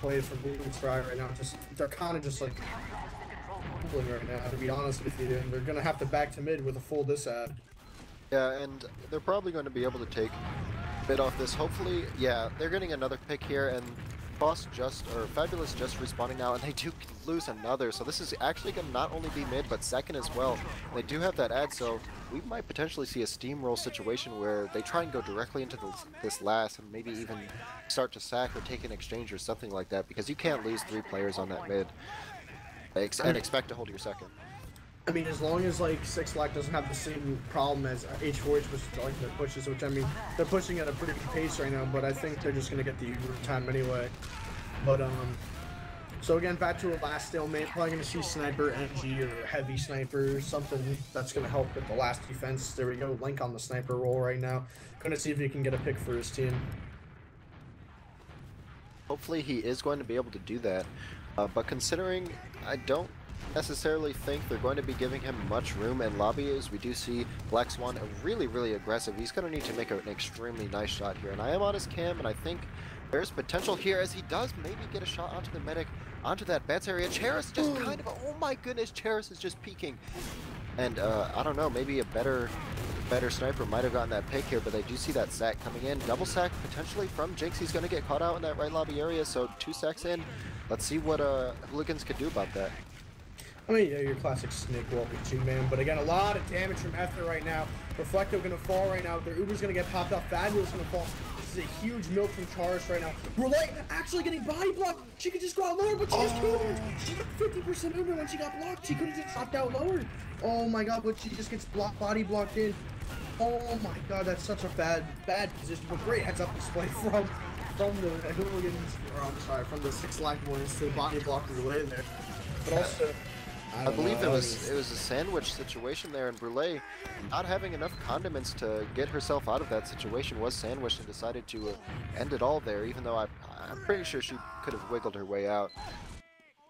play from Hooligans Fire right now. They're kind of just like right now, to be honest with you, and they're gonna have to back to mid with a full disad. Yeah, and they're probably going to be able to take a bit off this. Hopefully, yeah, they're getting another pick here, and Fabulous just respawning now, and they do lose another. So this is actually going to not only be mid, but second as well. And they do have that ad, so we might potentially see a steamroll situation where they try and go directly into this last, and maybe even start to sack or take an exchange or something like that, because you can't lose 3 players on that mid and expect to hold your second. I mean, as long as like 6 Lack doesn't have the same problem as H4H, which is like their pushes, which I mean, they're pushing at a pretty good pace right now, but I think they're just gonna get the Uber time anyway. But so again, back to a last stalemate. Probably gonna see sniper, NG, or heavy sniper, something that's gonna help with the last defense. There we go, Link on the sniper roll right now. Gonna see if he can get a pick for his team. Hopefully he is going to be able to do that, but considering I don't necessarily think they're going to be giving him much room in lobby, as we do see Black Swan really aggressive. He's going to need to make an extremely nice shot here, and I am on his cam, and I think there's potential here as he does maybe get a shot onto the medic, onto that bats area. Charis just kind of, oh my goodness, Charis is just peeking, and I don't know, maybe a better sniper might have gotten that pick here, but they do see that sack coming in. Double sack potentially from Jinx. He's going to get caught out in that right lobby area, so 2 sacks in. Let's see what Hooligans could do about that. I mean, yeah, your classic snake walking 2-man, but again, a lot of damage from Ether right now. Reflecto gonna fall right now. Their Uber's gonna get popped off. Fabulous gonna fall. This is a huge milk from Charis right now. Brule actually getting body blocked. She could just go out lower, but she just killed her. She got 50% Uber when she got blocked. She could have just dropped out lower. Oh my god, but she just gets body blocked in. Oh my god, that's such a bad position. But great heads up display from the Hooligans, or I'm sorry, from the 6 Lack boys to the body block Brule there. But also, I believe it was a sandwich situation there, and Brule, not having enough condiments to get herself out of that situation, was sandwiched and decided to end it all there, even though I'm pretty sure she could have wiggled her way out.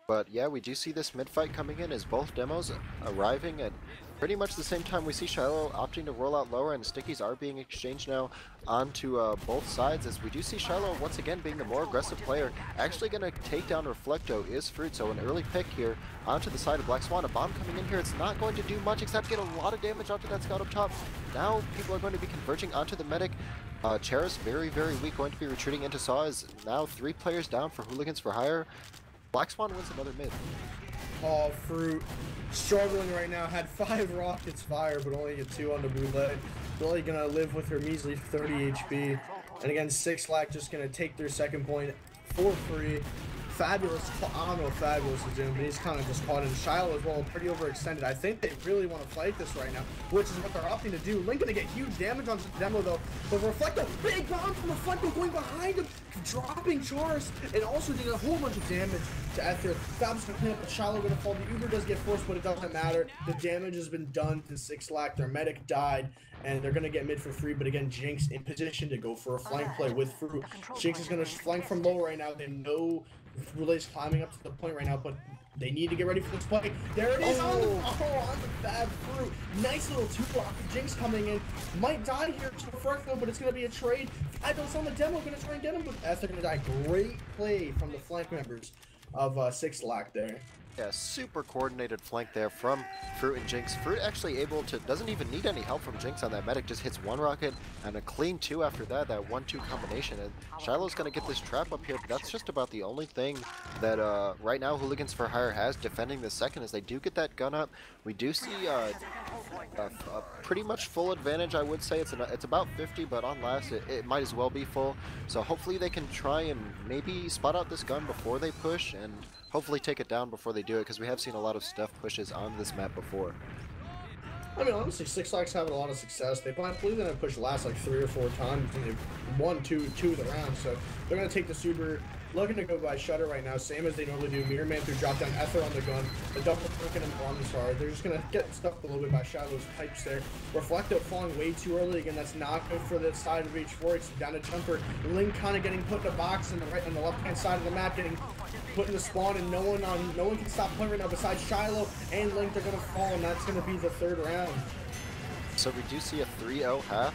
But yeah, we do see this mid-fight coming in as both demos arriving at pretty much the same time. We see Shiloh opting to roll out lower, and stickies are being exchanged now onto both sides, as we do see Shiloh once again being the more aggressive player. Actually going to take down Reflecto is Fruit, so an early pick here onto the side of Black Swan. A bomb coming in here, it's not going to do much except get a lot of damage onto that scout up top. Now people are going to be converging onto the medic. Charis very weak, going to be retreating into Saw, is now 3 players down for Hooligans for Hire. Black Swan wins another mid. Oh, Fruit struggling right now. Had 5 rockets fired, but only get 2 on the bootleg. Really gonna live with her measly 30 HP. And again, 6 Lack just gonna take their second point for free. Fabulous, I don't know what Fabulous is doing, but he's kind of just caught in. Shiloh as well, pretty overextended. I think they really want to fight this right now, which is what they're opting to do. Link gonna get huge damage on Demo though, but Reflecto, big bomb from Reflecto going behind him, dropping Charis, and also doing a whole bunch of damage to Ether. Fab's gonna clean up, but Shiloh gonna fall. The Uber does get forced, but it doesn't matter. The damage has been done to 6 Lack. Their medic died, and they're gonna get mid for free, but again, Jinx in position to go for a flank play with Fruit. Jinx is gonna flank from low right now. They know Relay's climbing up to the point right now, but they need to get ready for this play. There it is on the bad Fruit. Nice little 2-block. Jinx coming in. Might die here to the front though, but it's going to be a trade. Idol's on the Demo, going to try and get him, but they're going to die. Great play from the flank members of 6 Lack there. Yeah, super coordinated flank there from Fruit and Jinx. Fruit actually able to, doesn't even need any help from Jinx on that medic, just hits 1 rocket and a clean 2 after that, that 1-2 combination. And Shiloh's gonna get this trap up here, but that's just about the only thing that right now Hooligans for Hire has defending the second, as they do get that gun up. We do see a pretty much full advantage, I would say. It's about 50, but on last it might as well be full. So hopefully they can try and maybe spot out this gun before they push, and hopefully take it down before they do it, because we have seen a lot of stuff pushes on this map before. I mean, honestly, 6 Lack's having a lot of success. I believe they're going to push last like 3 or 4 times, and they've won two of the rounds, so they're going to take the super. Looking to go by Shutter right now, same as they normally do. Mirror Man through drop down, Ether on the gun, the double clicking and on the star. They're just gonna get stuffed a little bit by Shadow's pipes there. Reflecto falling way too early. Again, that's not good for the side of H4. It's down to Jumper. Link kind of getting put in a box on the left hand side of the map, getting put in the spawn, and no one can stop playing right now besides Shiloh and Link. They're gonna fall, and that's gonna be the 3rd round. So we do see a 3-0 half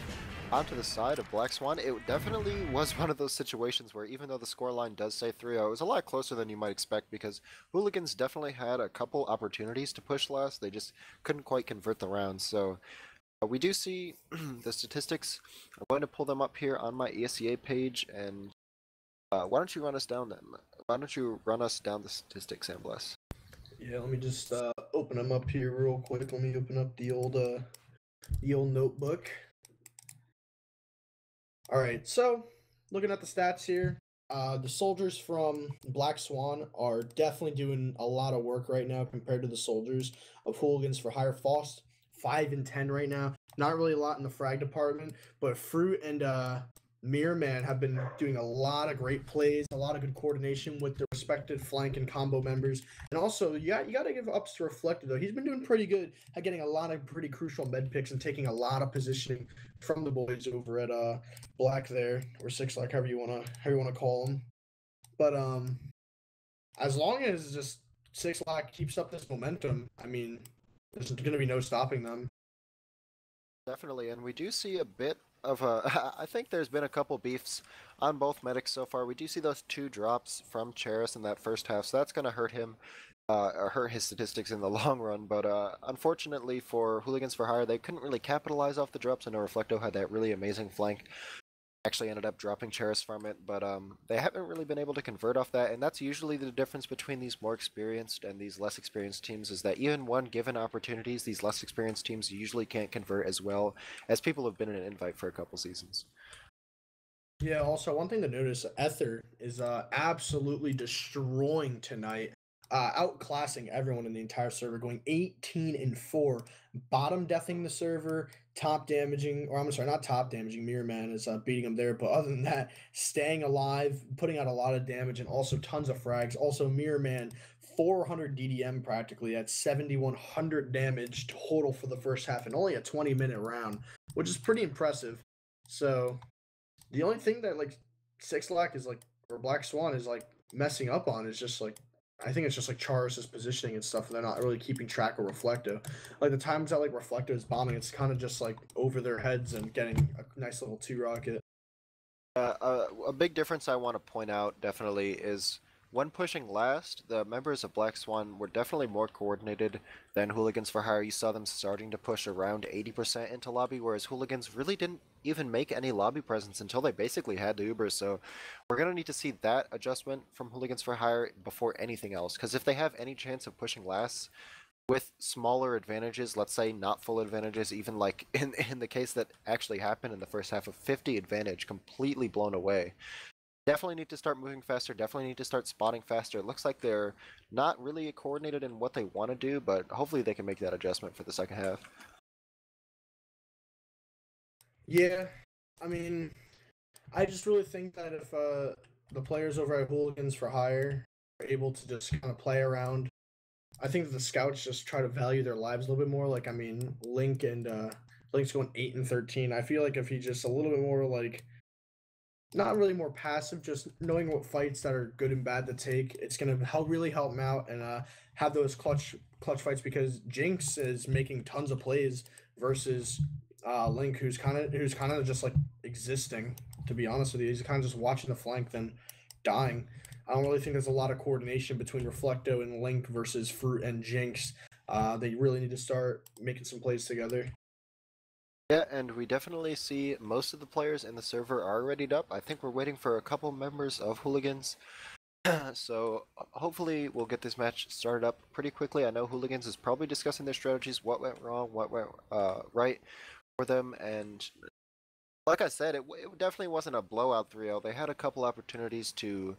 onto the side of Black Swan. It definitely was one of those situations where even though the scoreline does say 3-0, it was a lot closer than you might expect, because Hooligans definitely had a couple opportunities to push last. They just couldn't quite convert the rounds. So we do see the statistics. I'm going to pull them up here on my ESEA page, and why don't you run us down them? Why don't you run us down the statistics, Sandblast? Yeah, let me just open them up here real quick. Let me open up the old notebook. All right, so looking at the stats here, the soldiers from Black Swan are definitely doing a lot of work right now compared to the soldiers of Hooligans for Hire. Faust 5 and 10 right now. Not really a lot in the frag department, but Fruit and Mirror Man have been doing a lot of great plays, a lot of good coordination with their respective flank and combo members. And also, you got to give ups to Reflector, though. He's been doing pretty good at getting a lot of pretty crucial med picks and taking a lot of positioning from the boys over at Black there, or 6 Lack, however you wanna call them. But as long as just 6 Lack keeps up this momentum, I mean, there's gonna be no stopping them. Definitely, and we do see a bit of a... I think there's been a couple beefs on both medics so far. We do see those 2 drops from Charis in that first half, so that's going to hurt him, or hurt his statistics in the long run. But unfortunately for Hooligans for Hire, they couldn't really capitalize off the drops. I know Reflecto had that really amazing flank. Actually ended up dropping Charis from it, but they haven't really been able to convert off that, and that's usually the difference between these more experienced and these less experienced teams, is that even when given opportunities, these less experienced teams usually can't convert as well as people who have been in an invite for a couple seasons. Yeah, also one thing to notice, Ether is absolutely destroying tonight, outclassing everyone in the entire server, going 18 and 4, bottom deathing the server, top damaging, or I'm sorry, not top damaging, Mirror Man is beating him there, but other than that, staying alive, putting out a lot of damage, and also tons of frags. Also, Mirror Man, 400 DDM practically at 7,100 damage total for the first half, and only a 20-minute round, which is pretty impressive. So the only thing that like 6 Lack is like, or Black Swan is like messing up on is just like, I think it's just like Charis's positioning and stuff. And they're not really keeping track of Reflecto. Like the times that like Reflecto is bombing, it's kind of just like over their heads and getting a nice little 2 rocket. A big difference I want to point out definitely is when pushing last, the members of Black Swan were definitely more coordinated than Hooligans for Hire. You saw them starting to push around 80% into lobby, whereas Hooligans really didn't even make any lobby presence until they basically had the Ubers. So we're going to need to see that adjustment from Hooligans for Hire before anything else. Because if they have any chance of pushing last with smaller advantages, let's say not full advantages, even like in the case that actually happened in the first half of 50 advantage, completely blown away. Definitely need to start moving faster, definitely need to start spotting faster. It looks like they're not really coordinated in what they want to do, but hopefully they can make that adjustment for the second half. Yeah, I mean, I just really think that if the players over at Hooligans for Hire are able to just kind of play around, I think that the scouts just try to value their lives a little bit more. Like, I mean, Link's going 8-13. I feel like if he just a little bit more like not really more passive, just knowing what fights that are good and bad to take, it's gonna really help him out and have those clutch fights because Jinx is making tons of plays versus Link, who's kind of just like existing. To be honest with you, he's kind of just watching the flank, then dying. I don't really think there's a lot of coordination between Reflecto and Link versus Fruit and Jinx. They really need to start making some plays together. Yeah, and we definitely see most of the players in the server are readied up. I think we're waiting for a couple members of Hooligans. So hopefully we'll get this match started up pretty quickly. I know Hooligans is probably discussing their strategies, what went wrong, what went right for them, and like I said, it definitely wasn't a blowout 3-0. They had a couple opportunities to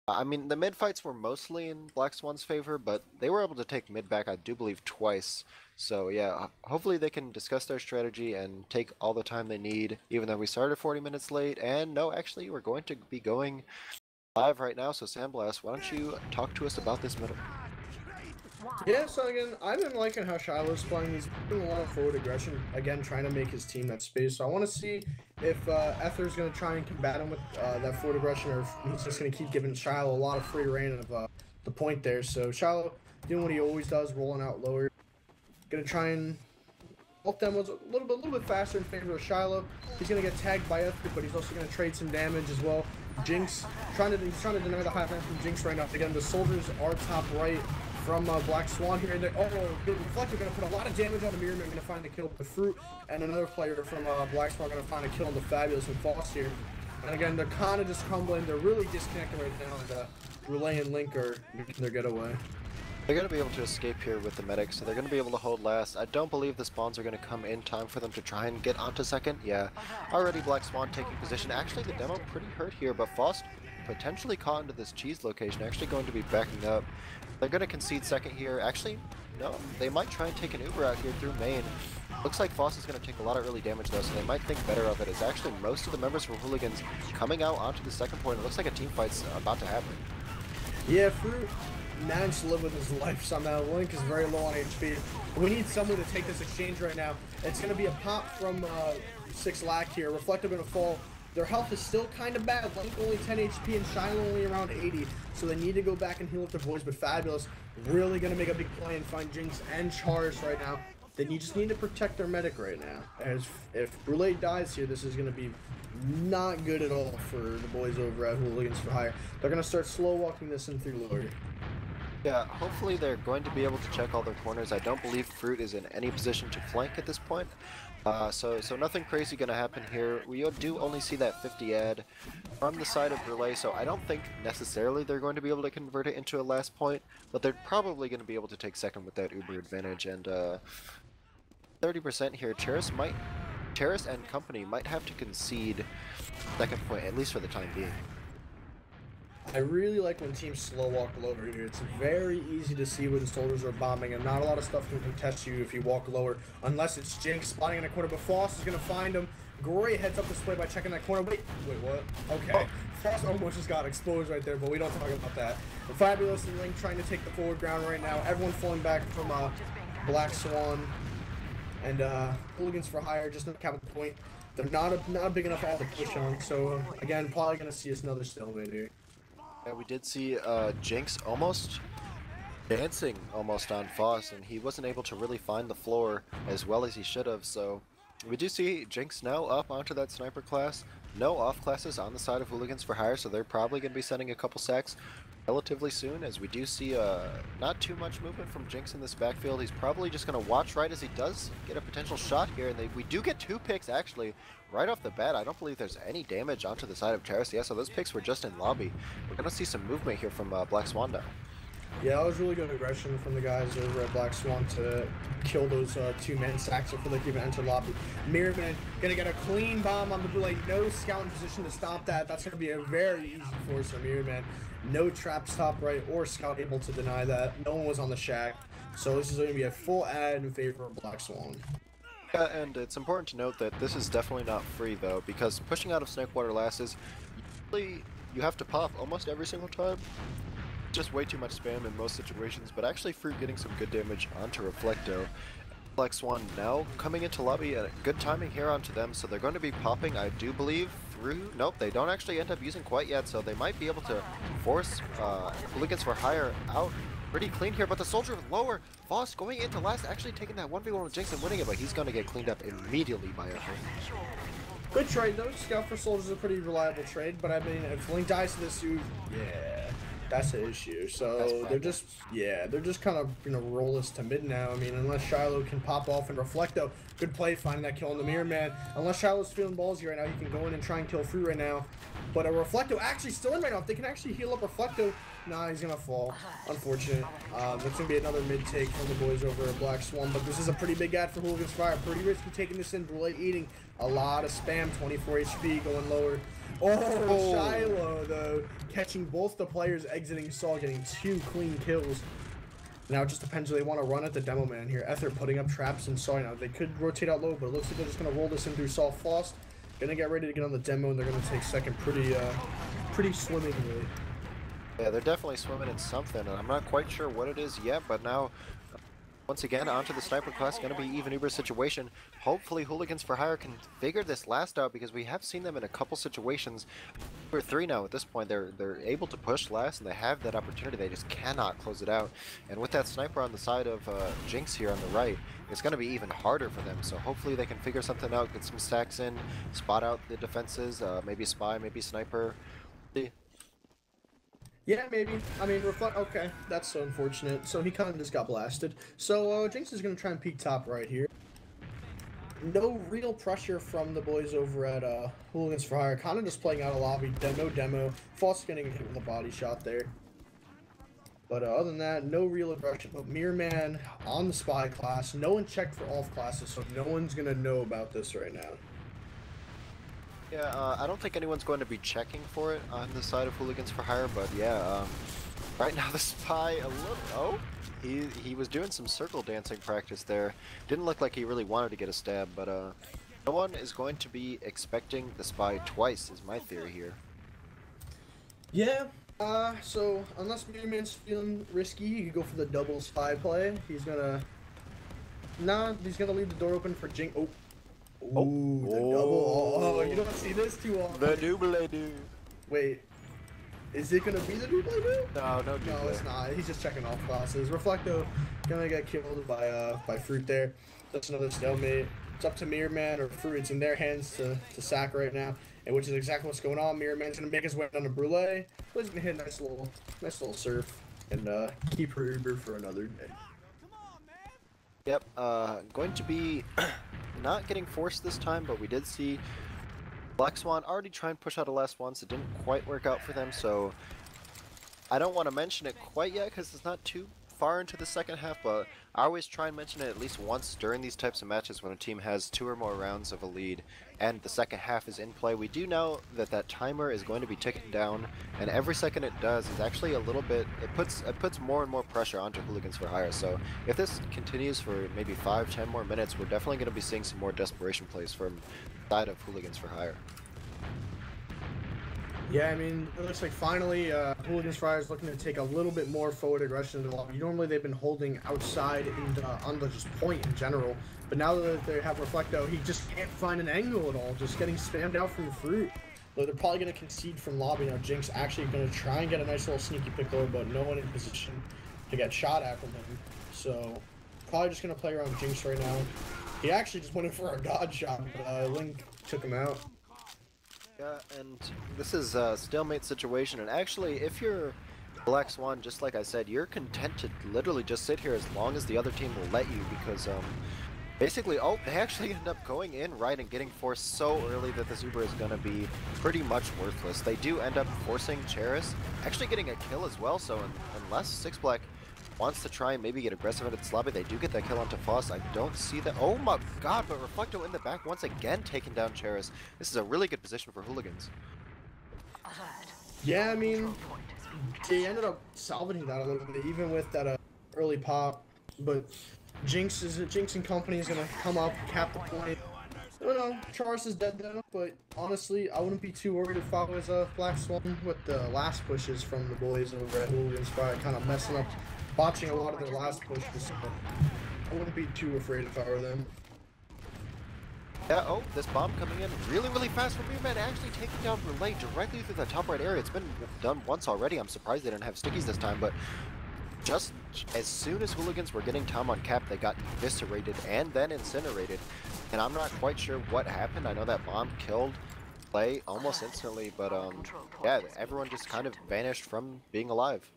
I mean, the mid fights were mostly in Black Swan's favor, but they were able to take mid back, I do believe, twice. So yeah, hopefully they can discuss their strategy and take all the time they need, even though we started 40 minutes late. And no, actually, we're going to be going live right now. So Sandblast, why don't you talk to us about this middle? Yeah, so again, I've been liking how Shiloh's playing. He's doing a lot of forward aggression, again, trying to make his team that space. So I want to see if Ether's going to try and combat him with that forward aggression, or if he's just going to keep giving Shiloh a lot of free reign of the point there. So Shiloh doing what he always does, rolling out lower. Going to try and both demos a little bit faster in favor of Shiloh. He's going to get tagged by Ether, but he's also going to trade some damage as well. Jinx, he's trying to deny the high ground from Jinx right now. Again, the soldiers are top right from Black Swan here. Oh, the Reflector going to put a lot of damage on the Mirror Man, going to find a kill with Fruit, and another player from Black Swan going to find a kill on the Fabulous and Foss here. And again, they're kind of just crumbling. They're really disconnected right now, and Relay and Link are making their getaway. They're going to be able to escape here with the medics, so they're going to be able to hold last. I don't believe the spawns are going to come in time for them to try and get onto second. Yeah, already Black Swan taking position. Actually, the demo pretty hurt here, but Foss potentially caught into this cheese location, actually going to be backing up. They're going to concede second here. Actually, no, they might try and take an Uber out here through main. Looks like Foss is going to take a lot of early damage though, so they might think better of it. It's actually most of the members from Hooligans coming out onto the second point. It looks like a team fight's about to happen. Yeah, Fruit managed to live with his life somehow. Link is very low on HP. We need someone to take this exchange right now. It's going to be a pop from 6 Lack here. Reflective going to fall. Their health is still kind of bad. Link only 10 HP and Shiloh only around 80. So they need to go back and heal up their boys. But Fabulous really going to make a big play and find Jinx and Chars right now. Then you just need to protect their medic right now. As if Brule dies here, this is going to be not good at all for the boys over at Hooligans for Hire. They're going to start slow walking this in through lower. Yeah, hopefully they're going to be able to check all their corners. I don't believe Fruit is in any position to flank at this point. So nothing crazy going to happen here. We do only see that 50 ad from the side of Relay, so I don't think necessarily they're going to be able to convert it into a last point, but they're probably going to be able to take second with that Uber advantage. And 30% here, Cheris and company might have to concede second point, at least for the time being. I really like when teams slow walk lower here. It's very easy to see where the soldiers are bombing, and not a lot of stuff can contest you if you walk lower, unless it's Jinx spotting in a corner. But Foss is going to find him. Great heads up display by checking that corner. Wait, what? Okay. Foss almost just got exposed right there, but we don't talk about that. The Fabulous and Link trying to take the forward ground right now. Everyone falling back from Black Swan. And Hooligans for Hire just not counting the point. They're not a big enough all to push on. So, again, probably going to see us another stalemate here. Yeah, we did see Jinx almost dancing almost on Foss, and he wasn't able to really find the floor as well as he should have, so we do see Jinx now up onto that sniper class. No off classes on the side of Hooligans for Hire, so they're probably going to be sending a couple sacks relatively soon, as we do see not too much movement from Jinx in this backfield. He's probably just going to watch right as he does get a potential shot here, and we do get 2 picks actually right off the bat. I don't believe there's any damage onto the side of Terrace. Yeah, so those picks were just in lobby. We're going to see some movement here from Black Swan now. Yeah, that was really good aggression from the guys over at Black Swan to kill those 2-man sacks before they even enter lobby. Mirrorman gonna get a clean bomb on the blue lane. No scout in position to stop that. That's gonna be a very easy force for Mirrorman. No trap stop right or scout able to deny that. No one was on the shack. So this is going to be a full ad in favor of Black Swan. Yeah, and it's important to note that this is definitely not free though, because pushing out of Snakewater Lasses, usually you have to pop almost every single time. Just way too much spam in most situations, but actually Fruit getting some good damage onto Reflecto. Black Swan now coming into lobby at good timing here onto them, so they're going to be popping, I do believe, through. Nope, they don't actually end up using quite yet, so they might be able to force Hooligans for Hire out pretty clean here, but the soldier lower, Voss going into last, actually taking that 1v1 with Jinx and winning it, but he's going to get cleaned up immediately by Echo. Good trade though. Scout for Soldier is a pretty reliable trade, but I mean, if Link dies to this dude, yeah, that's an issue. So they're just kind of gonna roll this to mid now. I mean, unless Shiloh can pop off and Reflecto, good play finding that kill on the Mirror Man. Unless Shiloh's feeling ballsy right now, he can go in and try and kill Fruit right now. But a Reflecto actually still in right now. If they can actually heal up Reflecto, nah, he's gonna fall. Unfortunate. That's gonna be another mid take from the boys over at Black Swan. But this is a pretty big ad for Hooligans Fire. Pretty risky taking this in. Brule eating a lot of spam. 24 HP going lower. Oh, Shiloh though, catching both the players exiting Saw, getting 2 clean kills. Now it just depends if they want to run at the demo man here. Ether putting up traps and Saw. Now they could rotate out low, but it looks like they're just gonna roll this in through Saw Floss. Gonna get ready to get on the demo, and they're gonna take second pretty swimmingly. Yeah, they're definitely swimming in something, and I'm not quite sure what it is yet, but now, once again, onto the sniper class, going to be even Uber situation. Hopefully Hooligans for Hire can figure this last out, because we have seen them in a couple situations. 2 or 3 now at this point, they're able to push last, and they have that opportunity. They just cannot close it out. And with that sniper on the side of Jinx here on the right, it's going to be even harder for them. So hopefully they can figure something out, get some stacks in, spot out the defenses, maybe spy, maybe sniper. Yeah, maybe. I mean, okay, that's so unfortunate. So he kind of just got blasted. So Jinx is going to try and peek top right here. No real pressure from the boys over at Hooligans for Hire. Kind of just playing out a lobby. No demo. False getting hit with a body shot there. But other than that, no real aggression. But Mirror Man on the spy class. No one checked for off classes, so no one's going to know about this right now. Yeah, I don't think anyone's going to be checking for it on the side of Hooligans for Hire, but yeah, right now the spy a little... Oh, he was doing some circle dancing practice there. Didn't look like he really wanted to get a stab, but no one is going to be expecting the spy twice, is my theory here. Yeah, so unless Mirror Man's feeling risky, you could go for the double spy play. He's gonna... Nah, he's gonna leave the door open for Jinx. Oh. Ooh, the double. Oh, you don't see this too often. The double-do. Wait, is it gonna be the double-do? No, no double. No, it's not. He's just checking off classes. Reflecto gonna get killed by Fruit there. That's another stalemate. It's up to Mirror Man or Fruit. It's in their hands to sack right now, and which is exactly what's going on. Mirror Man's gonna make his way down to Brule. He's gonna hit a nice little surf and keep her Uber for another day. Yep, going to be not getting forced this time, but we did see Black Swan already try and push out a last once. It didn't quite work out for them, so I don't want to mention it quite yet because it's not too far into the second half, but I always try and mention it at least once during these types of matches when a team has 2 or more rounds of a lead and the second half is in play. We do know that that timer is going to be ticking down, and every second it does is actually a little bit, it puts more and more pressure onto Hooligans for Hire. So if this continues for maybe 5-10 more minutes, we're definitely going to be seeing some more desperation plays from the side of Hooligans for Hire. Yeah, I mean, it looks like finally Hooligans for Hire is looking to take a little bit more forward aggression in the lobby. Normally they've been holding outside and on the just point in general, but now that they have Reflecto, he just can't find an angle at all, just getting spammed out from the Fruit. They're probably going to concede from lobby now. Jinx actually going to try and get a nice little sneaky pick over, but no one in position to get shot at from him. So probably just going to play around Jinx right now. He actually just went in for a dodge shot, but Link took him out. Yeah, and this is a stalemate situation, and actually if you're Black Swan, just like I said, you're content to literally just sit here as long as the other team will let you because basically, oh, they actually end up going in right and getting forced so early that this Uber is going to be pretty much worthless. They do end up forcing Cheris, actually getting a kill as well, so unless Six Black wants to try and maybe get aggressive at its lobby, they do get that kill onto Foss. I don't see that. Oh my god, but Reflecto in the back once again taking down Cheris. This is a really good position for Hooligans. Yeah, I mean, they ended up salvaging that a little bit, even with that early pop, but Jinx and company is gonna come up, cap the point. I don't know, Charis is dead now, but honestly, I wouldn't be too worried if I was Black Swan with the last pushes from the boys over at Hooligans, by kind of messing up, botching a lot of their last pushes. So I wouldn't be too afraid if I were them. Yeah, oh, this bomb coming in really, really fast from Meerman, actually taking down Relay directly through the top right area. It's been done once already. I'm surprised they didn't have stickies this time, but just as soon as Hooligans were getting Tom on cap, they got eviscerated and then incinerated. And I'm not quite sure what happened. I know that bomb killed Play almost instantly, but yeah, everyone just kind of vanished from being alive.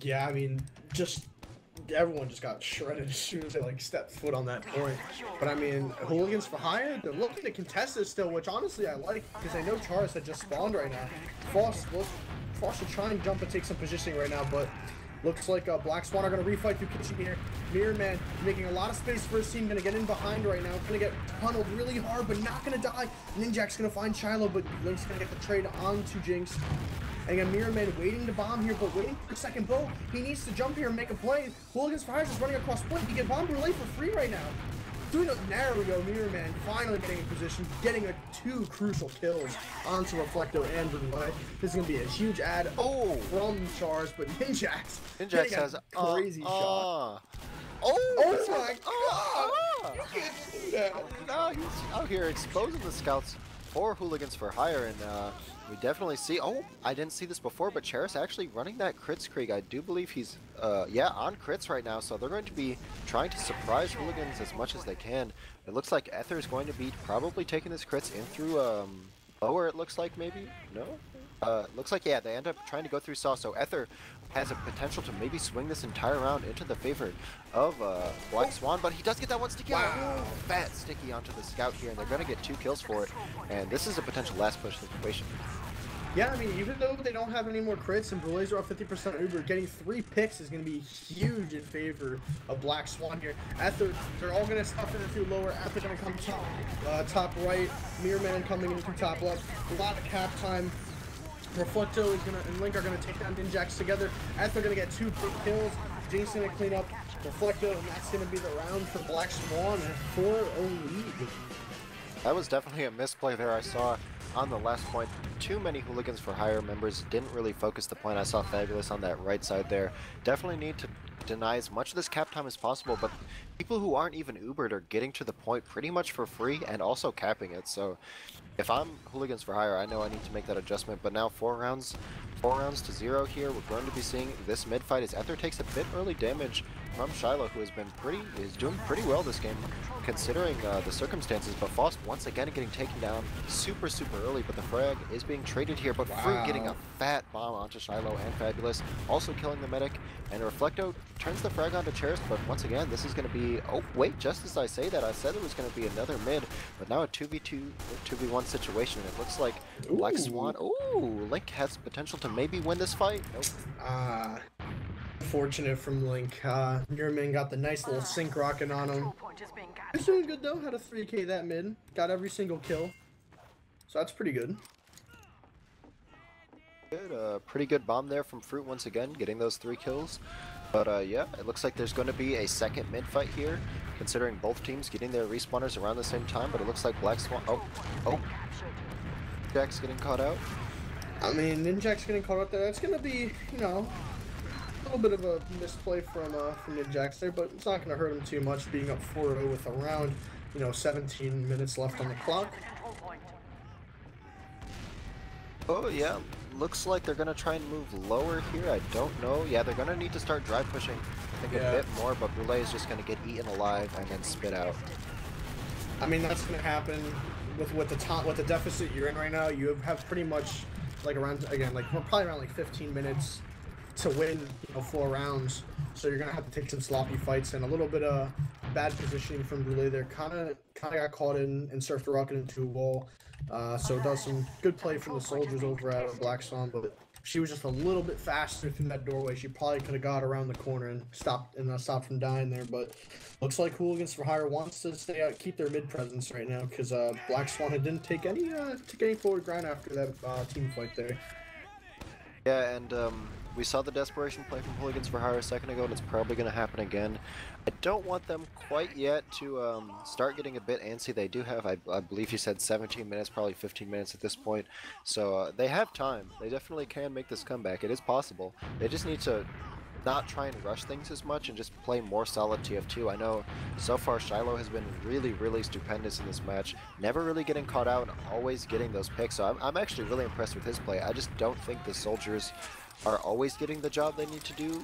Yeah, I mean, just everyone just got shredded as soon as they like stepped foot on that point. But I mean, Hooligans for hire, they're looking to contest it still, which honestly I like because I know Charis had just spawned right now. Foss should try and jump and take some positioning right now, but looks like Black Swan are going to refight through kitchen here. Mirror Man making a lot of space for his team, going to get in behind right now. Going to get tunneled really hard, but not going to die. Ninjak's going to find Shiloh, but Link's going to get the trade onto Jinx. And again, Mirror Man waiting to bomb here, but waiting for a second bow. He needs to jump here and make a play. Hooligans for Hire is running across point. He can bomb Relay for free right now. Doing it, there we go, Mirror Man finally getting in position, getting two crucial kills onto Reflecto and Relay. This is going to be a huge ad from Chars, but Ninjax has a crazy shot. Oh my god! You can't do that. No, he's out here exposing the scouts for Hooligans for Hire, and we definitely see. Oh, I didn't see this before, but Cheris actually running that crits Krieg. I do believe he's yeah, on crits right now, so they're going to be trying to surprise Hooligans as much as they can. It looks like Ether is going to be probably taking this crits in through lower. It looks like maybe no. Looks like, yeah, they end up trying to go through Saw, so Ether has a potential to maybe swing this entire round into the favor of Black Swan, but he does get that one sticky fat sticky onto the scout here, and they're going to get 2 kills for it, and this is a potential last push situation. Yeah, I mean, even though they don't have any more crits and Brulés are off 50% Uber, getting 3 picks is going to be huge in favor of Black Swan here. Ether, they're all going to stuff it through lower. Ether going to come top right. Mirror Man coming in through top left. A lot of cap time. Reflecto is and Link are gonna take down Ninjax together. Ether gonna get 2 big kills. Jinx gonna clean up Reflecto, and that's gonna be the round for Black Swan and 4-0 lead. That was definitely a misplay there. I saw on the last point, too many Hooligans for Hire members didn't really focus the point. I saw Fabulous on that right side there. Definitely need to deny as much of this cap time as possible, but people who aren't even Ubered are getting to the point pretty much for free and also capping it. So if I'm Hooligans for Hire, I know I need to make that adjustment, but now 4 rounds to 0 here. We're going to be seeing this mid fight as Ether takes a bit early damage from Shiloh, who is doing pretty well this game considering the circumstances, but Faust once again getting taken down super early, but the frag is being traded here, but Fruit getting a fat bomb onto Shiloh and Fabulous, also killing the medic, and Reflecto turns the frag onto Cheris, but once again this is going to be, oh wait, just as I say that, I said it was going to be another mid, but now a 2v2, 2v1 situation, and it looks like Black Swan, Link has potential to maybe win this fight. Nope. Fortunate from Link. Mirrorman got the nice little sync rocket on him. He's doing good though, had a 3k that mid. Got every single kill. So that's pretty good. Good, pretty good bomb there from Fruit once again, getting those 3 kills. But yeah, it looks like there's going to be a second mid fight here, considering both teams getting their respawners around the same time, but it looks like Black Swan, Jack's getting caught out. I mean, Ninja's getting caught out there. That's going to be, you know, a little bit of a misplay from Ninjax there, but it's not going to hurt him too much, being up 4-0 with around, 17 minutes left on the clock. Oh yeah, looks like they're going to try and move lower here. I don't know. Yeah, they're going to need to start dry pushing, I think, a bit more, but Brule is just going to get eaten alive and then spit out. I mean, that's going to happen with the deficit you're in right now. You have pretty much like around again, like we're probably around like 15 minutes to win, 4 rounds. So you're gonna have to take some sloppy fights and a little bit of bad positioning from Relay there. Kind of got caught in and surfed the rocket into a wall. So it does some good play from the soldiers over at Black Swan, but she was just a little bit faster through that doorway. She probably could have got around the corner and stopped from dying there. But looks like Hooligans for Hire wants to stay out, keep their mid presence right now because Black Swan didn't take any forward ground after that team fight there. Yeah, and we saw the desperation play from Hooligans for Hire a second ago, and it's probably going to happen again. I don't want them quite yet to start getting a bit antsy. They do have, I believe you said 17 minutes, probably 15 minutes at this point. So they have time. They definitely can make this comeback. It is possible. They just need to not try and rush things as much and just play more solid TF2. I know so far Shiloh has been really, really stupendous in this match, never really getting caught out and always getting those picks. So I'm actually really impressed with his play. I just don't think the soldiers are always getting the job they need to do,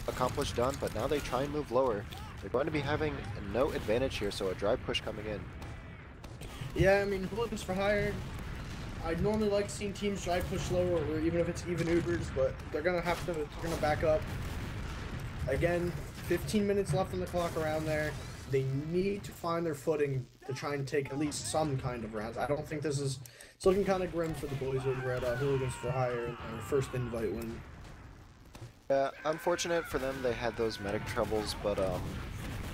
accomplish done, but now they try and move lower. They're going to be having no advantage here, so a dry push coming in. Yeah, I mean, Hooligans for Hire, I normally like seeing teams try push lower, or even if it's even Ubers, but they're gonna back up. Again, 15 minutes left on the clock around there. They need to find their footing to try and take at least some kind of rounds. I don't think it's looking kind of grim for the boys over at Hooligans for Hire in their first invite win. Yeah, unfortunate for them they had those medic troubles, but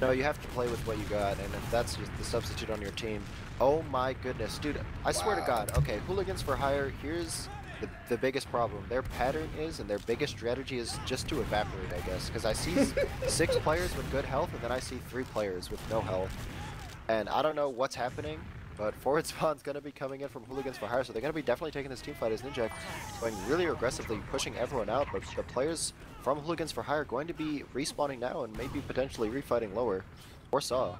no, you have to play with what you got, and if that's just the substitute on your team, oh my goodness, dude, I swear to God. Okay, Hooligans for Hire, here's the biggest problem. Their pattern is, and their biggest strategy is just to evaporate, I guess, because I see 6 players with good health, and then I see 3 players with no health, and I don't know what's happening, but forward spawn's going to be coming in from Hooligans for Hire, so they're going to be definitely taking this team fight as Ninja, going really aggressively, pushing everyone out, but the players from Hooligans for Hire going to be respawning now and maybe potentially refighting lower, or Saw.